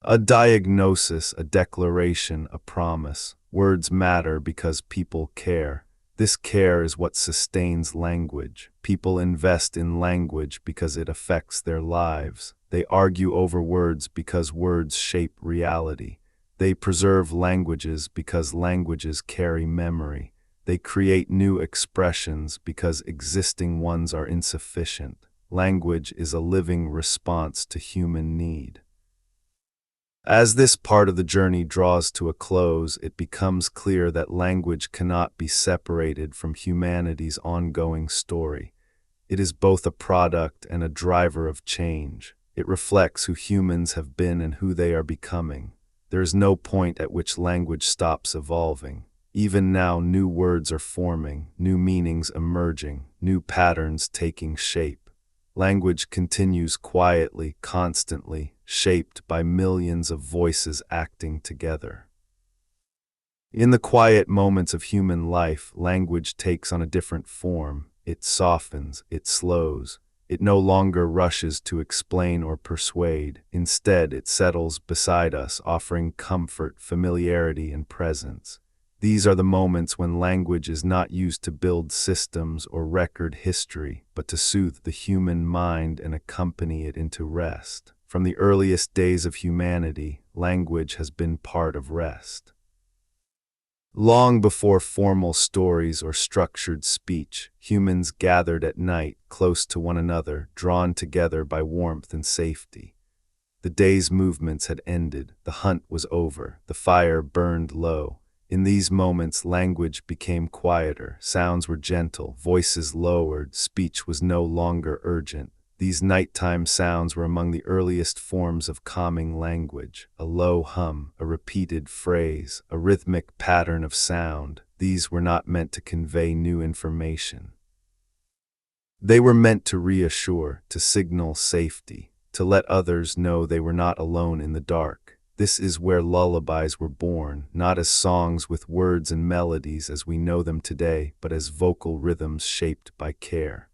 A diagnosis, a declaration, a promise. Words matter because people care. This care is what sustains language. People invest in language because it affects their lives. They argue over words because words shape reality. They preserve languages because languages carry memory. They create new expressions because existing ones are insufficient. Language is a living response to human need. As this part of the journey draws to a close, it becomes clear that language cannot be separated from humanity's ongoing story. It is both a product and a driver of change. It reflects who humans have been and who they are becoming. There is no point at which language stops evolving. Even now, new words are forming, new meanings emerging, new patterns taking shape. Language continues quietly, constantly, shaped by millions of voices acting together. In the quiet moments of human life, language takes on a different form. It softens, it slows. It no longer rushes to explain or persuade. Instead, it settles beside us, offering comfort, familiarity, and presence. These are the moments when language is not used to build systems or record history, but to soothe the human mind and accompany it into rest. From the earliest days of humanity, language has been part of rest. Long before formal stories or structured speech, humans gathered at night, close to one another, drawn together by warmth and safety. The day's movements had ended, the hunt was over, the fire burned low. In these moments, language became quieter, sounds were gentle, voices lowered, speech was no longer urgent. These nighttime sounds were among the earliest forms of calming language. A low hum, a repeated phrase, a rhythmic pattern of sound. These were not meant to convey new information. They were meant to reassure, to signal safety, to let others know they were not alone in the dark. This is where lullabies were born, not as songs with words and melodies as we know them today, but as vocal rhythms shaped by care.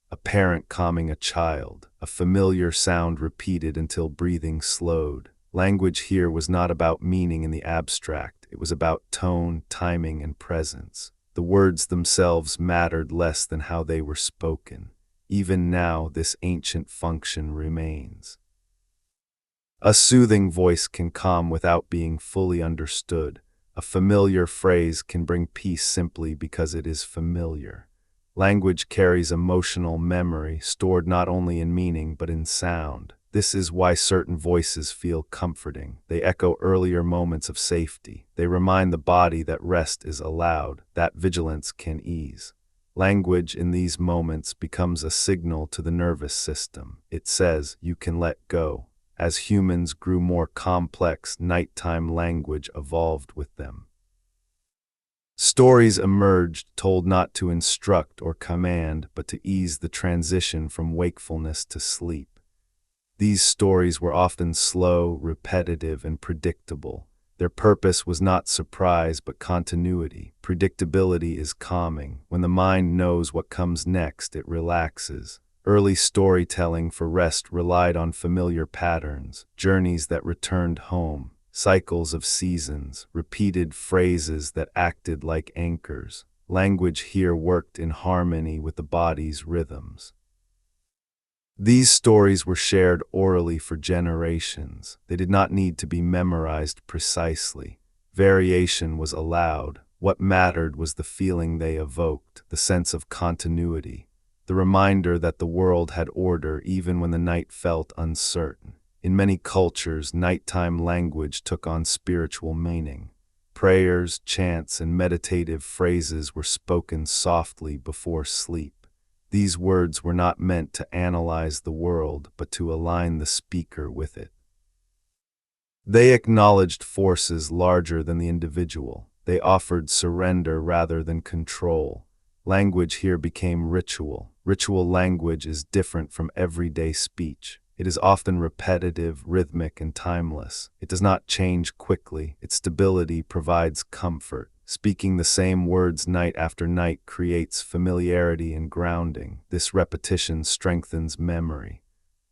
A parent calming a child, a familiar sound repeated until breathing slowed. Language here was not about meaning in the abstract, it was about tone, timing, and presence. The words themselves mattered less than how they were spoken. Even now, this ancient function remains. A soothing voice can calm without being fully understood. A familiar phrase can bring peace simply because it is familiar. Language carries emotional memory, stored not only in meaning but in sound. This is why certain voices feel comforting. They echo earlier moments of safety. They remind the body that rest is allowed, that vigilance can ease. Language in these moments becomes a signal to the nervous system. It says, you can let go. As humans grew more complex, nighttime language evolved with them. Stories emerged, told not to instruct or command, but to ease the transition from wakefulness to sleep. These stories were often slow, repetitive, and predictable. Their purpose was not surprise, but continuity. Predictability is calming. When the mind knows what comes next, it relaxes. Early storytelling for rest relied on familiar patterns, journeys that returned home. Cycles of seasons, repeated phrases that acted like anchors. Language here worked in harmony with the body's rhythms. These stories were shared orally for generations. They did not need to be memorized precisely. Variation was allowed. What mattered was the feeling they evoked, the sense of continuity, the reminder that the world had order even when the night felt uncertain. In many cultures, nighttime language took on spiritual meaning. Prayers, chants, and meditative phrases were spoken softly before sleep. These words were not meant to analyze the world, but to align the speaker with it. They acknowledged forces larger than the individual. They offered surrender rather than control. Language here became ritual. Ritual language is different from everyday speech. It is often repetitive, rhythmic, and timeless. It does not change quickly. Its stability provides comfort. Speaking the same words night after night creates familiarity and grounding. This repetition strengthens memory.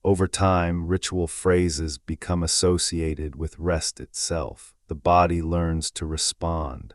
Over time, ritual phrases become associated with rest itself. The body learns to respond.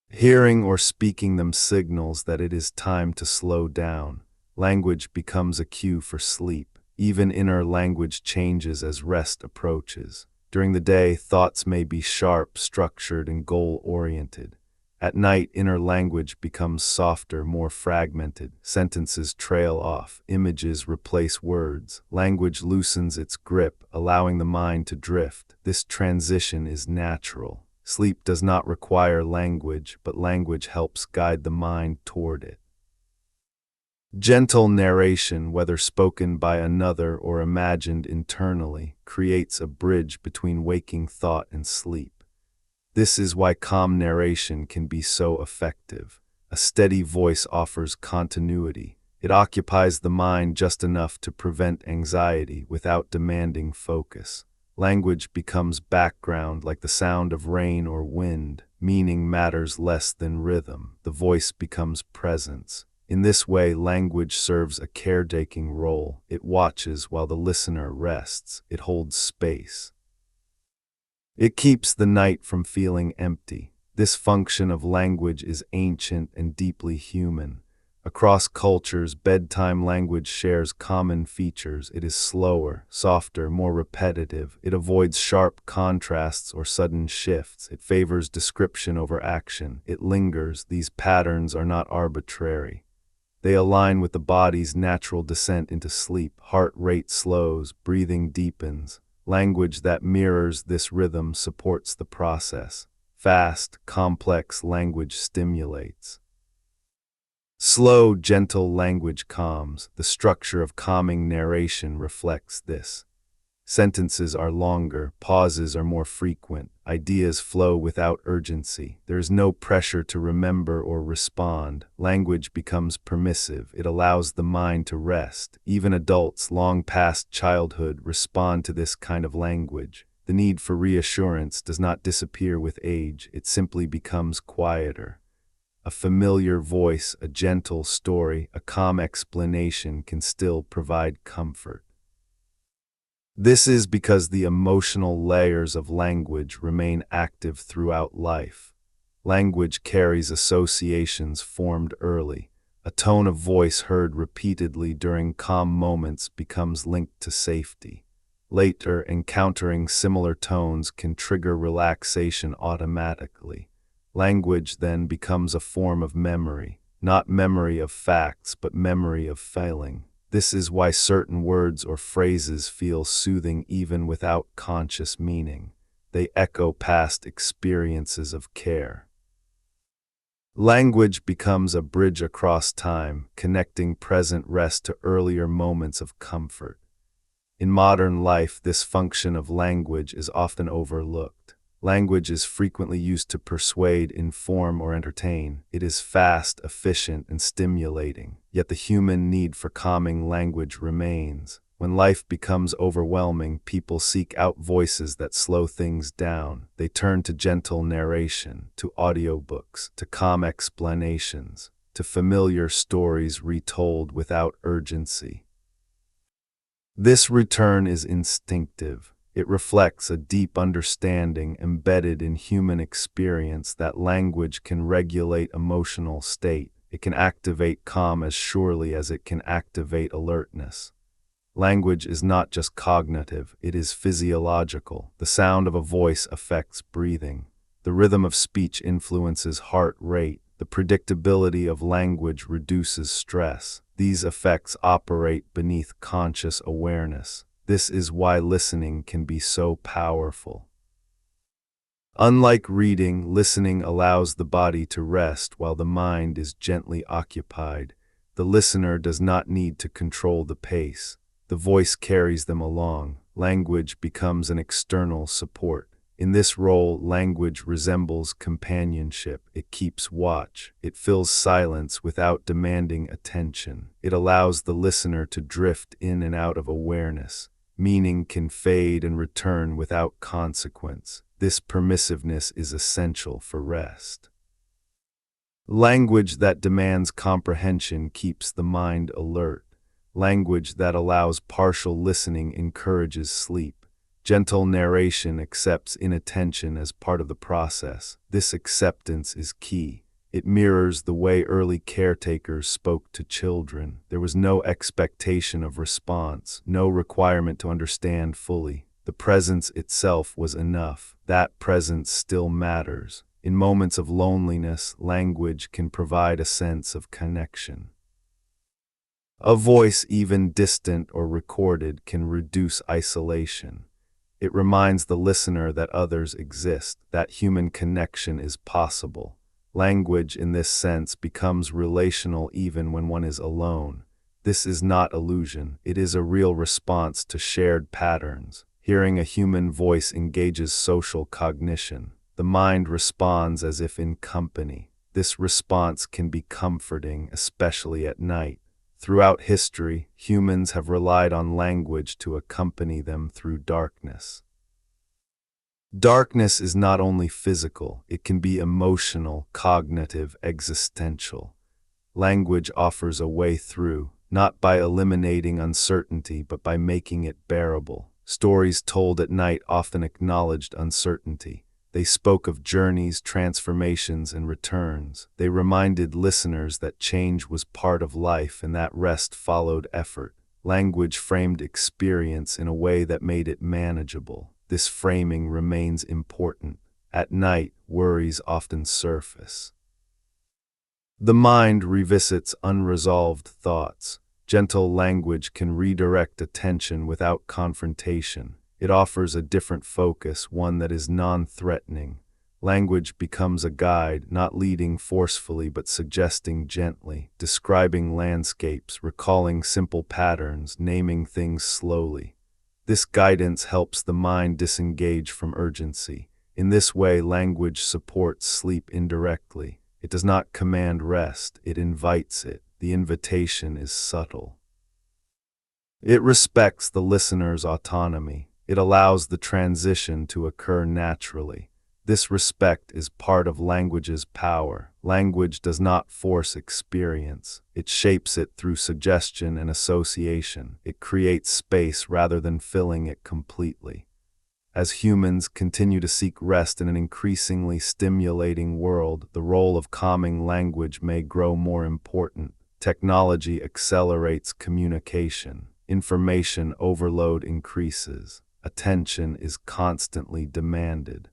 Hearing or speaking them signals that it is time to slow down. Language becomes a cue for sleep. Even inner language changes as rest approaches. During the day, thoughts may be sharp, structured, and goal-oriented. At night, inner language becomes softer, more fragmented. Sentences trail off. Images replace words. Language loosens its grip, allowing the mind to drift. This transition is natural. Sleep does not require language, but language helps guide the mind toward it. Gentle narration, whether spoken by another or imagined internally, creates a bridge between waking thought and sleep. This is why calm narration can be so effective. A steady voice offers continuity. It occupies the mind just enough to prevent anxiety without demanding focus. Language becomes background like the sound of rain or wind. Meaning matters less than rhythm. The voice becomes presence. In this way, language serves a caretaking role. It watches while the listener rests. It holds space. It keeps the night from feeling empty. This function of language is ancient and deeply human. Across cultures, bedtime language shares common features. It is slower, softer, more repetitive. It avoids sharp contrasts or sudden shifts. It favors description over action. It lingers. These patterns are not arbitrary. They align with the body's natural descent into sleep. Heart rate slows, breathing deepens. Language that mirrors this rhythm supports the process. Fast, complex language stimulates. Slow, gentle language calms. The structure of calming narration reflects this. Sentences are longer, pauses are more frequent, ideas flow without urgency. There is no pressure to remember or respond. Language becomes permissive. It allows the mind to rest. Even adults long past childhood respond to this kind of language. The need for reassurance does not disappear with age. It simply becomes quieter. A familiar voice, a gentle story, a calm explanation can still provide comfort. This is because the emotional layers of language remain active throughout life. Language carries associations formed early. A tone of voice heard repeatedly during calm moments becomes linked to safety. Later, encountering similar tones can trigger relaxation automatically. Language then becomes a form of memory, not memory of facts, but memory of feeling. This is why certain words or phrases feel soothing even without conscious meaning. They echo past experiences of care. Language becomes a bridge across time, connecting present rest to earlier moments of comfort. In modern life, this function of language is often overlooked. Language is frequently used to persuade, inform, or entertain. It is fast, efficient, and stimulating. Yet the human need for calming language remains. When life becomes overwhelming, people seek out voices that slow things down. They turn to gentle narration, to audiobooks, to calm explanations, to familiar stories retold without urgency. This return is instinctive. It reflects a deep understanding embedded in human experience that language can regulate emotional state. It can activate calm as surely as it can activate alertness. Language is not just cognitive, it is physiological. The sound of a voice affects breathing. The rhythm of speech influences heart rate. The predictability of language reduces stress. These effects operate beneath conscious awareness. This is why listening can be so powerful. Unlike reading, listening allows the body to rest while the mind is gently occupied. The listener does not need to control the pace. The voice carries them along. Language becomes an external support. In this role, language resembles companionship. It keeps watch. It fills silence without demanding attention. It allows the listener to drift in and out of awareness. Meaning can fade and return without consequence. This permissiveness is essential for rest. Language that demands comprehension keeps the mind alert. Language that allows partial listening encourages sleep. Gentle narration accepts inattention as part of the process. This acceptance is key. It mirrors the way early caretakers spoke to children. There was no expectation of response, no requirement to understand fully. The presence itself was enough. That presence still matters. In moments of loneliness, language can provide a sense of connection. A voice, even distant or recorded, can reduce isolation. It reminds the listener that others exist, that human connection is possible. Language, in this sense, becomes relational even when one is alone. This is not illusion. It is a real response to shared patterns. Hearing a human voice engages social cognition. The mind responds as if in company. This response can be comforting, especially at night. Throughout history, humans have relied on language to accompany them through darkness. Darkness is not only physical, it can be emotional, cognitive, existential. Language offers a way through, not by eliminating uncertainty, but by making it bearable. Stories told at night often acknowledged uncertainty. They spoke of journeys, transformations, and returns. They reminded listeners that change was part of life and that rest followed effort. Language framed experience in a way that made it manageable. This framing remains important. At night, worries often surface. The mind revisits unresolved thoughts. Gentle language can redirect attention without confrontation. It offers a different focus, one that is non-threatening. Language becomes a guide, not leading forcefully but suggesting gently, describing landscapes, recalling simple patterns, naming things slowly. This guidance helps the mind disengage from urgency. In this way, language supports sleep indirectly. It does not command rest, it invites it. The invitation is subtle. It respects the listener's autonomy. It allows the transition to occur naturally. This respect is part of language's power. Language does not force experience. It shapes it through suggestion and association. It creates space rather than filling it completely. As humans continue to seek rest in an increasingly stimulating world, the role of calming language may grow more important. Technology accelerates communication. Information overload increases. Attention is constantly demanded.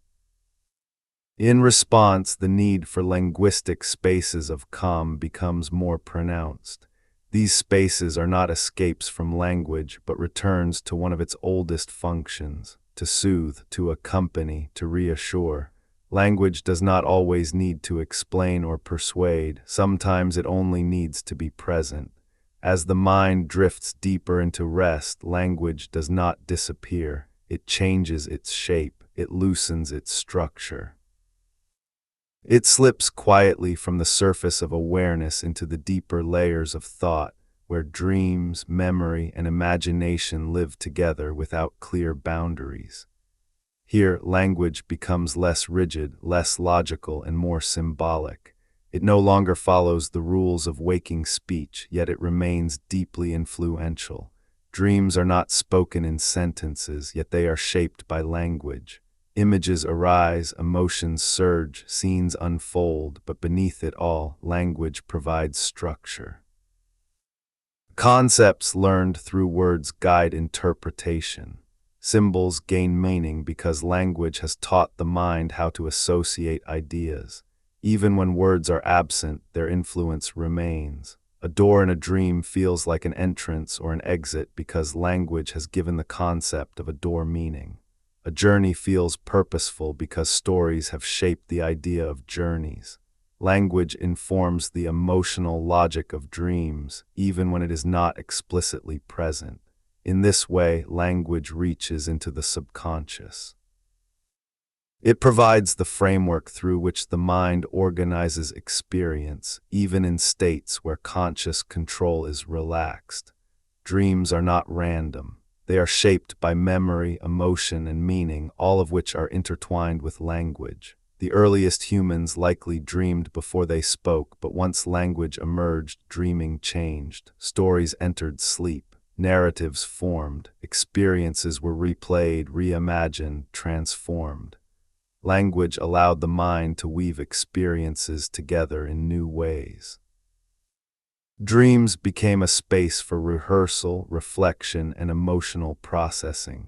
In response, the need for linguistic spaces of calm becomes more pronounced. These spaces are not escapes from language, but returns to one of its oldest functions: to soothe, to accompany, to reassure. Language does not always need to explain or persuade. Sometimes it only needs to be present. As the mind drifts deeper into rest, language does not disappear. It changes its shape. It loosens its structure. It slips quietly from the surface of awareness into the deeper layers of thought, where dreams, memory, and imagination live together without clear boundaries. Here, language becomes less rigid, less logical, and more symbolic. It no longer follows the rules of waking speech, yet it remains deeply influential. Dreams are not spoken in sentences, yet they are shaped by language. Images arise, emotions surge, scenes unfold, but beneath it all, language provides structure. Concepts learned through words guide interpretation. Symbols gain meaning because language has taught the mind how to associate ideas. Even when words are absent, their influence remains. A door in a dream feels like an entrance or an exit because language has given the concept of a door meaning. A journey feels purposeful because stories have shaped the idea of journeys. Language informs the emotional logic of dreams, even when it is not explicitly present. In this way, language reaches into the subconscious. It provides the framework through which the mind organizes experience, even in states where conscious control is relaxed. Dreams are not random. They are shaped by memory, emotion, and meaning, all of which are intertwined with language. The earliest humans likely dreamed before they spoke, but once language emerged, dreaming changed. Stories entered sleep. Narratives formed. Experiences were replayed, reimagined, transformed. Language allowed the mind to weave experiences together in new ways. Dreams became a space for rehearsal, reflection, and emotional processing.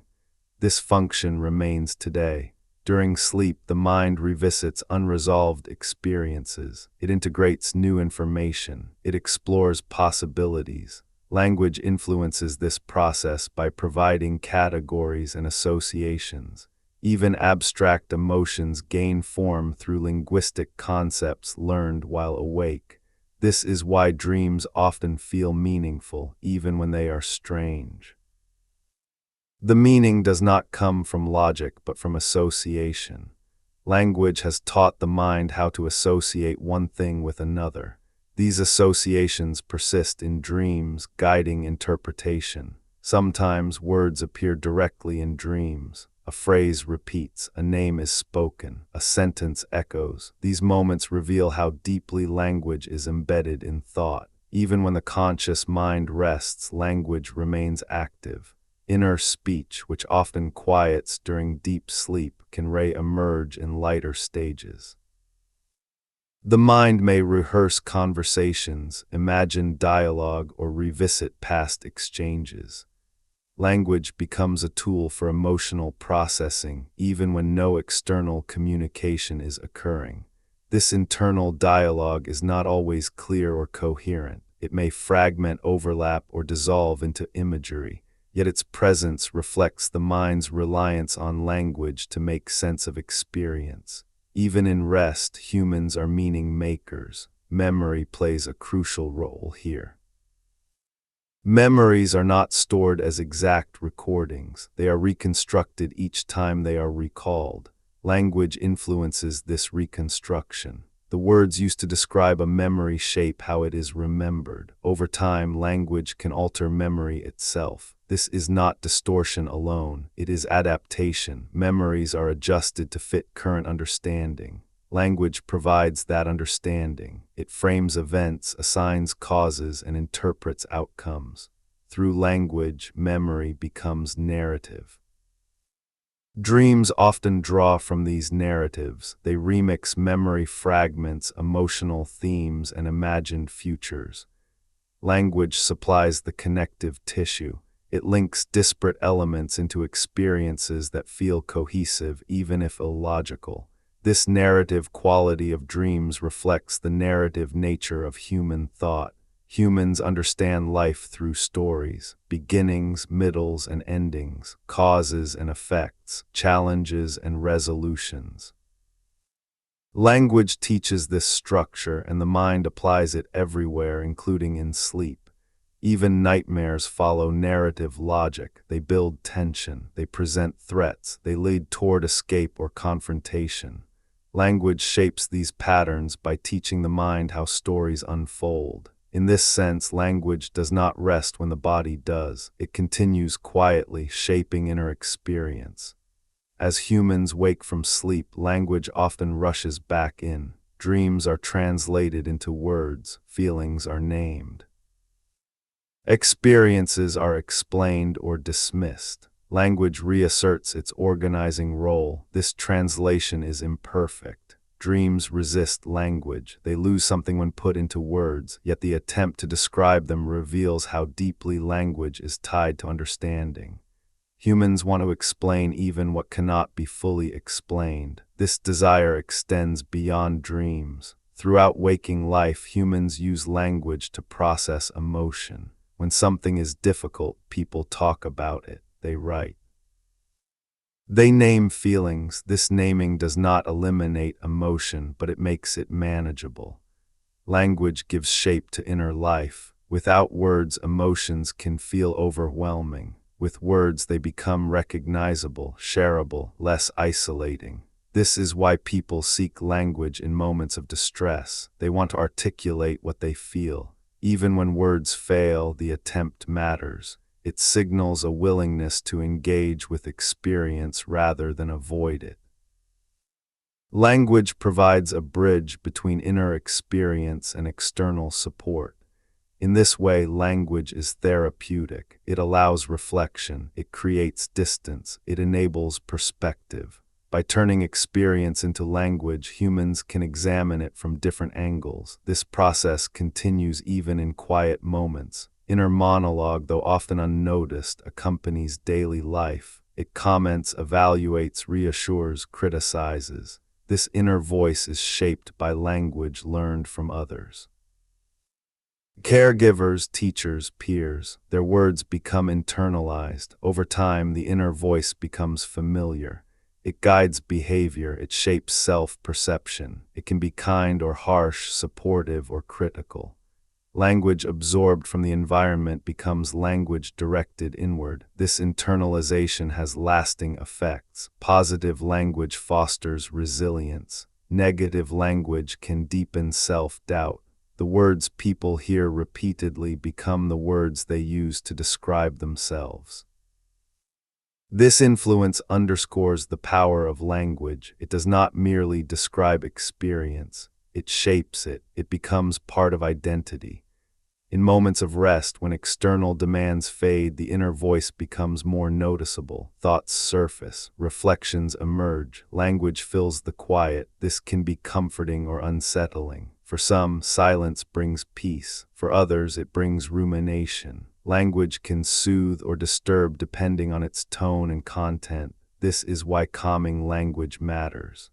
This function remains today. During sleep, the mind revisits unresolved experiences. It integrates new information. It explores possibilities. Language influences this process by providing categories and associations. Even abstract emotions gain form through linguistic concepts learned while awake. This is why dreams often feel meaningful, even when they are strange. The meaning does not come from logic, but from association. Language has taught the mind how to associate one thing with another. These associations persist in dreams, guiding interpretation. Sometimes words appear directly in dreams. A phrase repeats, a name is spoken, a sentence echoes. These moments reveal how deeply language is embedded in thought. Even when the conscious mind rests, language remains active. Inner speech, which often quiets during deep sleep, can re-emerge in lighter stages. The mind may rehearse conversations, imagine dialogue, or revisit past exchanges. Language becomes a tool for emotional processing, even when no external communication is occurring. This internal dialogue is not always clear or coherent. It may fragment, overlap, or dissolve into imagery, yet its presence reflects the mind's reliance on language to make sense of experience. Even in rest, humans are meaning makers. Memory plays a crucial role here. Memories are not stored as exact recordings. They are reconstructed each time they are recalled. Language influences this reconstruction. The words used to describe a memory shape how it is remembered. Over time, language can alter memory itself. This is not distortion alone. It is adaptation. Memories are adjusted to fit current understanding. Language provides that understanding. It frames events, assigns causes, and interprets outcomes. Through language, memory becomes narrative. Dreams often draw from these narratives. They remix memory fragments, emotional themes, and imagined futures. Language supplies the connective tissue. It links disparate elements into experiences that feel cohesive, even if illogical. This narrative quality of dreams reflects the narrative nature of human thought. Humans understand life through stories, beginnings, middles, and endings, causes and effects, challenges and resolutions. Language teaches this structure, and the mind applies it everywhere, including in sleep. Even nightmares follow narrative logic. They build tension, they present threats, they lead toward escape or confrontation. Language shapes these patterns by teaching the mind how stories unfold. In this sense, language does not rest when the body does. It continues quietly, shaping inner experience. As humans wake from sleep, language often rushes back in. Dreams are translated into words. Feelings are named. Experiences are explained or dismissed. Language reasserts its organizing role. This translation is imperfect. Dreams resist language. They lose something when put into words, yet the attempt to describe them reveals how deeply language is tied to understanding. Humans want to explain even what cannot be fully explained. This desire extends beyond dreams. Throughout waking life, humans use language to process emotion. When something is difficult, people talk about it. They write. They name feelings. This naming does not eliminate emotion, but it makes it manageable. Language gives shape to inner life. Without words, emotions can feel overwhelming. With words, they become recognizable, shareable, less isolating. This is why people seek language in moments of distress. They want to articulate what they feel. Even when words fail, the attempt matters. It signals a willingness to engage with experience rather than avoid it. Language provides a bridge between inner experience and external support. In this way, language is therapeutic. It allows reflection, it creates distance, it enables perspective. By turning experience into language, humans can examine it from different angles. This process continues even in quiet moments. Inner monologue, though often unnoticed, accompanies daily life. It comments, evaluates, reassures, criticizes. This inner voice is shaped by language learned from others. Caregivers, teachers, peers, their words become internalized. Over time, the inner voice becomes familiar. It guides behavior, it shapes self-perception. It can be kind or harsh, supportive or critical. Language absorbed from the environment becomes language directed inward. This internalization has lasting effects. Positive language fosters resilience. Negative language can deepen self-doubt. The words people hear repeatedly become the words they use to describe themselves. This influence underscores the power of language. It does not merely describe experience. It shapes it. It becomes part of identity. In moments of rest, when external demands fade, the inner voice becomes more noticeable. Thoughts surface, reflections emerge, language fills the quiet. This can be comforting or unsettling. For some, silence brings peace. For others, it brings rumination. Language can soothe or disturb depending on its tone and content. This is why calming language matters.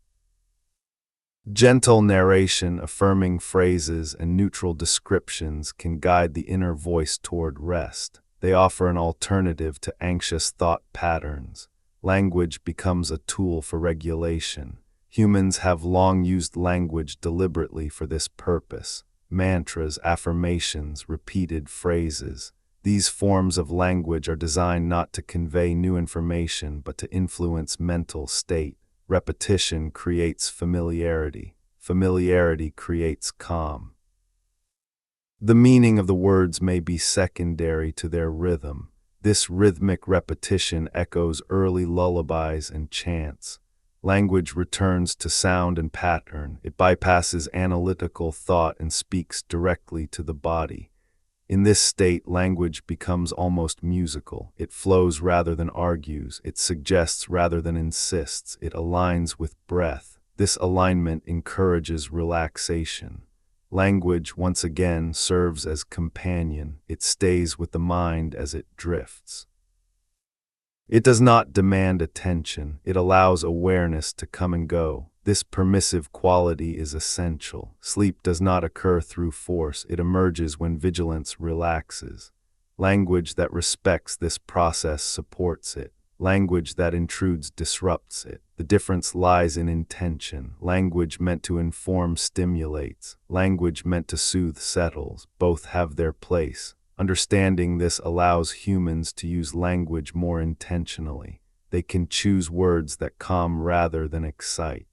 Gentle narration, affirming phrases, and neutral descriptions can guide the inner voice toward rest. They offer an alternative to anxious thought patterns. Language becomes a tool for regulation. Humans have long used language deliberately for this purpose. Mantras, affirmations, repeated phrases. These forms of language are designed not to convey new information, but to influence mental state. Repetition creates familiarity. Familiarity creates calm. The meaning of the words may be secondary to their rhythm. This rhythmic repetition echoes early lullabies and chants. Language returns to sound and pattern. It bypasses analytical thought and speaks directly to the body. In this state, language becomes almost musical. It flows rather than argues. It suggests rather than insists. It aligns with breath. This alignment encourages relaxation. Language, once again, serves as companion. It stays with the mind as it drifts. It does not demand attention. It allows awareness to come and go. This permissive quality is essential. Sleep does not occur through force. It emerges when vigilance relaxes. Language that respects this process supports it. Language that intrudes disrupts it. The difference lies in intention. Language meant to inform stimulates. Language meant to soothe settles. Both have their place. Understanding this allows humans to use language more intentionally. They can choose words that calm rather than excite.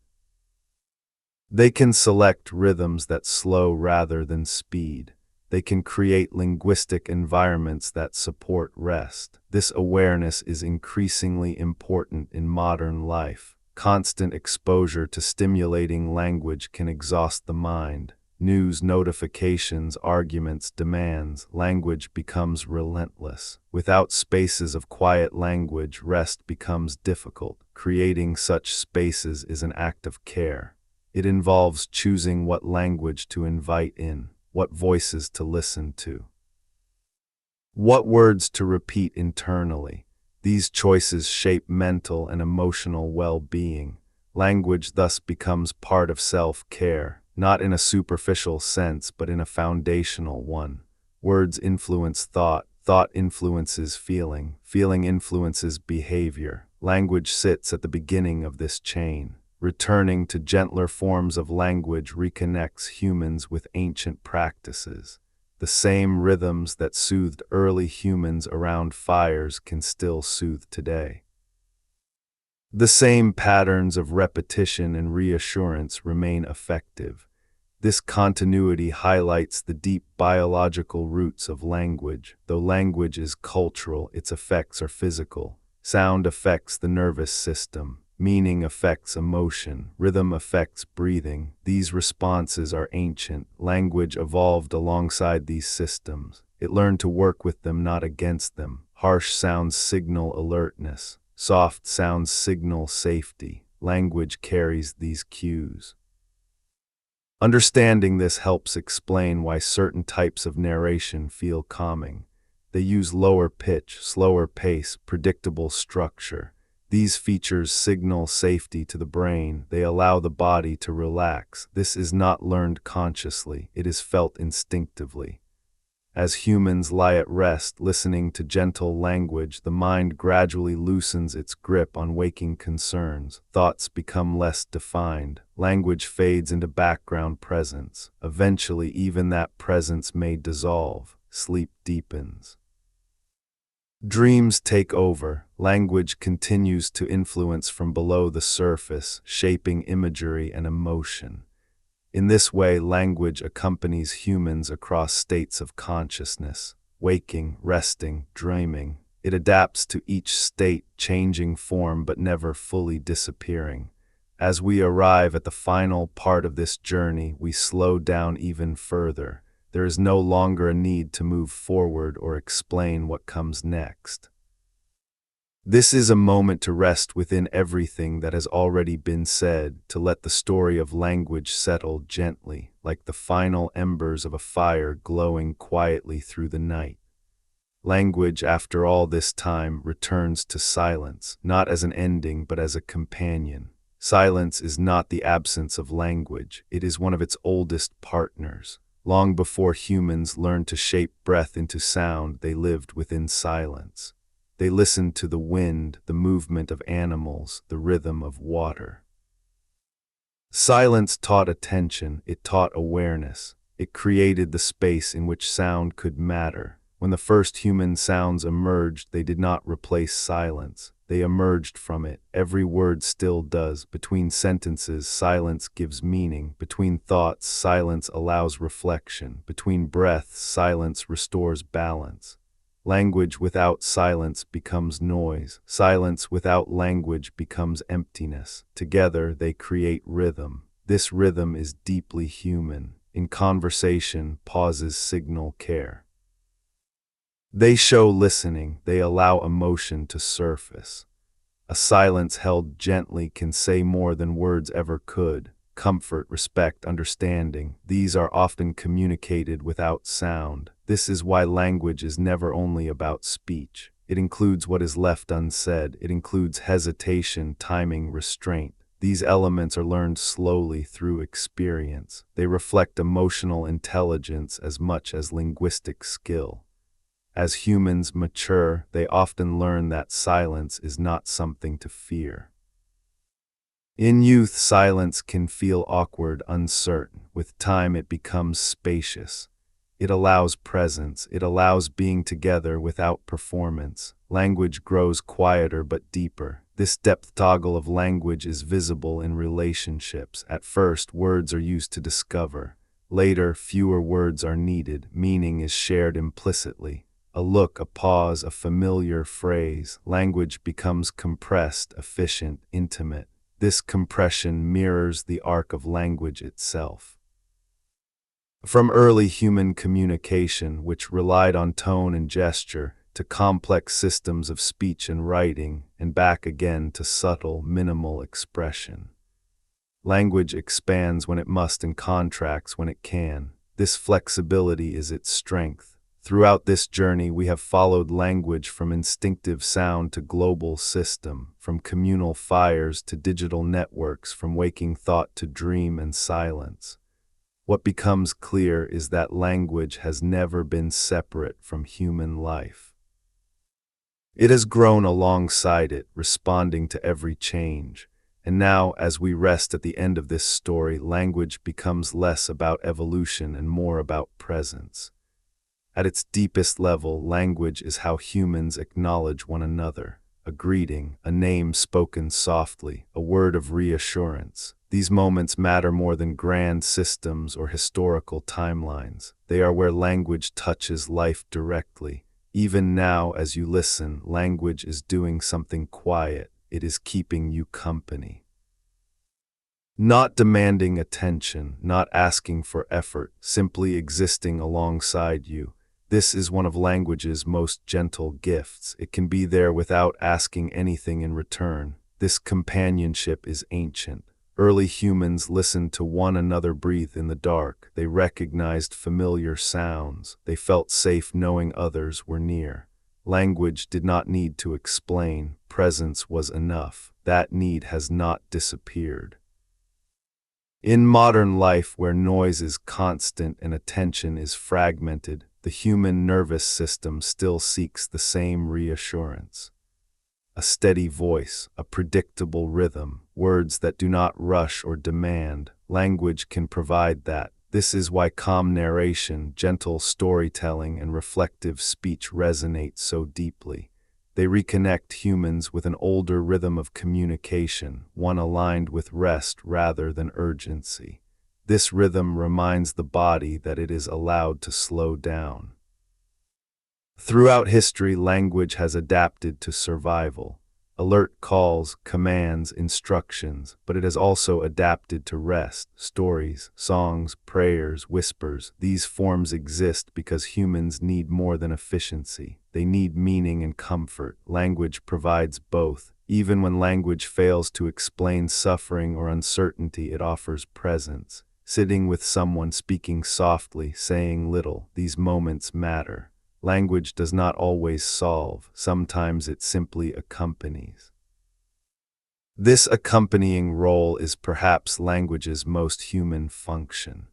They can select rhythms that slow rather than speed. They can create linguistic environments that support rest. This awareness is increasingly important in modern life. Constant exposure to stimulating language can exhaust the mind. News, notifications, arguments, demands, language becomes relentless. Without spaces of quiet language, rest becomes difficult. Creating such spaces is an act of care. It involves choosing what language to invite in, what voices to listen to, what words to repeat internally. These choices shape mental and emotional well-being. Language thus becomes part of self-care, not in a superficial sense, but in a foundational one. Words influence thought, thought influences feeling, feeling influences behavior. Language sits at the beginning of this chain. Returning to gentler forms of language reconnects humans with ancient practices. The same rhythms that soothed early humans around fires can still soothe today. The same patterns of repetition and reassurance remain effective. This continuity highlights the deep biological roots of language. Though language is cultural, its effects are physical. Sound affects the nervous system. Meaning affects emotion. Rhythm affects breathing. These responses are ancient. Language evolved alongside these systems. It learned to work with them, not against them. Harsh sounds signal alertness. Soft sounds signal safety. Language carries these cues. Understanding this helps explain why certain types of narration feel calming. They use lower pitch, slower pace, predictable structure. These features signal safety to the brain. They allow the body to relax. This is not learned consciously. It is felt instinctively. As humans lie at rest, listening to gentle language, the mind gradually loosens its grip on waking concerns. Thoughts become less defined. Language fades into background presence. Eventually, even that presence may dissolve. Sleep deepens. Dreams take over. Language continues to influence from below the surface, shaping imagery and emotion. In this way, language accompanies humans across states of consciousness, waking, resting, dreaming. It adapts to each state, changing form but never fully disappearing. As we arrive at the final part of this journey, we slow down even further. There is no longer a need to move forward or explain what comes next. This is a moment to rest within everything that has already been said, to let the story of language settle gently, like the final embers of a fire glowing quietly through the night. Language, after all this time, returns to silence, not as an ending but as a companion. Silence is not the absence of language, it is one of its oldest partners. Long before humans learned to shape breath into sound, they lived within silence. They listened to the wind, the movement of animals, the rhythm of water. Silence taught attention, it taught awareness. It created the space in which sound could matter. When the first human sounds emerged, they did not replace silence. They emerged from it. Every word still does. Between sentences, silence gives meaning. Between thoughts, silence allows reflection. Between breaths, silence restores balance. Language without silence becomes noise. Silence without language becomes emptiness. Together, they create rhythm. This rhythm is deeply human. In conversation, pauses signal care. They show listening. They allow emotion to surface. A silence held gently can say more than words ever could. Comfort, respect, understanding, these are often communicated without sound. This is why language is never only about speech. It includes what is left unsaid. It includes hesitation, timing, restraint. These elements are learned slowly through experience. They reflect emotional intelligence as much as linguistic skill. As humans mature, they often learn that silence is not something to fear. In youth, silence can feel awkward, uncertain. With time, it becomes spacious. It allows presence. It allows being together without performance. Language grows quieter but deeper. This depth toggle of language is visible in relationships. At first, words are used to discover. Later, fewer words are needed. Meaning is shared implicitly. A look, a pause, a familiar phrase. Language becomes compressed, efficient, intimate. This compression mirrors the arc of language itself. From early human communication, which relied on tone and gesture, to complex systems of speech and writing, and back again to subtle, minimal expression. Language expands when it must and contracts when it can. This flexibility is its strength. Throughout this journey, we have followed language from instinctive sound to global system, from communal fires to digital networks, from waking thought to dream and silence. What becomes clear is that language has never been separate from human life. It has grown alongside it, responding to every change. And now, as we rest at the end of this story, language becomes less about evolution and more about presence. At its deepest level, language is how humans acknowledge one another, a greeting, a name spoken softly, a word of reassurance. These moments matter more than grand systems or historical timelines. They are where language touches life directly. Even now, as you listen, language is doing something quiet. It is keeping you company. Not demanding attention, not asking for effort, simply existing alongside you. This is one of language's most gentle gifts. It can be there without asking anything in return. This companionship is ancient. Early humans listened to one another breathe in the dark. They recognized familiar sounds. They felt safe knowing others were near. Language did not need to explain. Presence was enough. That need has not disappeared. In modern life, where noise is constant and attention is fragmented, the human nervous system still seeks the same reassurance. A steady voice, a predictable rhythm, words that do not rush or demand. Language can provide that. This is why calm narration, gentle storytelling, and reflective speech resonate so deeply. They reconnect humans with an older rhythm of communication, one aligned with rest rather than urgency. This rhythm reminds the body that it is allowed to slow down. Throughout history, language has adapted to survival. Alert calls, commands, instructions, but it has also adapted to rest. Stories, songs, prayers, whispers, these forms exist because humans need more than efficiency. They need meaning and comfort. Language provides both. Even when language fails to explain suffering or uncertainty, it offers presence. Sitting with someone, speaking softly, saying little, these moments matter. Language does not always solve. Sometimes it simply accompanies. This accompanying role is perhaps language's most human function.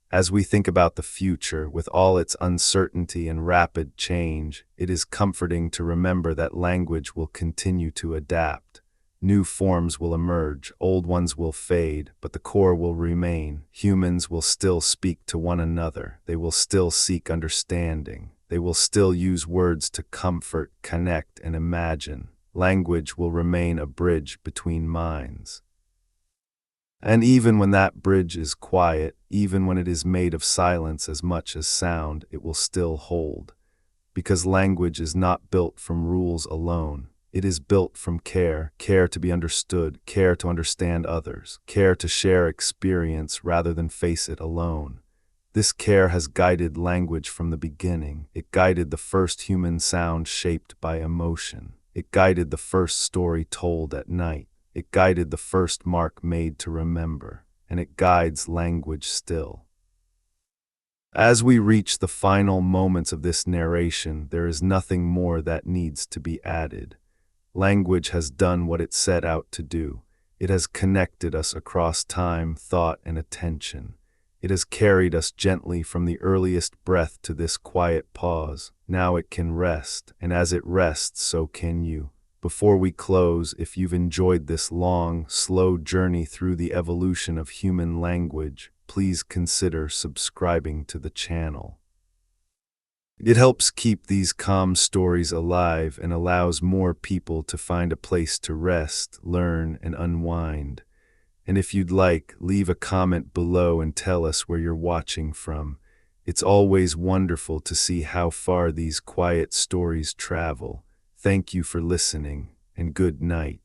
As we think about the future, with all its uncertainty and rapid change, it is comforting to remember that language will continue to adapt. New forms will emerge, old ones will fade, but the core will remain. Humans will still speak to one another. They will still seek understanding. They will still use words to comfort, connect, and imagine. Language will remain a bridge between minds. And even when that bridge is quiet, even when it is made of silence as much as sound, it will still hold. Because language is not built from rules alone. It is built from care, care to be understood, care to understand others, care to share experience rather than face it alone. This care has guided language from the beginning. It guided the first human sound shaped by emotion. It guided the first story told at night. It guided the first mark made to remember. And it guides language still. As we reach the final moments of this narration, there is nothing more that needs to be added. Language has done what it set out to do. It has connected us across time, thought, and attention. It has carried us gently from the earliest breath to this quiet pause. Now it can rest, and as it rests, so can you. Before we close, if you've enjoyed this long, slow journey through the evolution of human language, please consider subscribing to the channel. It helps keep these calm stories alive and allows more people to find a place to rest, learn, and unwind. And if you'd like, leave a comment below and tell us where you're watching from. It's always wonderful to see how far these quiet stories travel. Thank you for listening, and good night.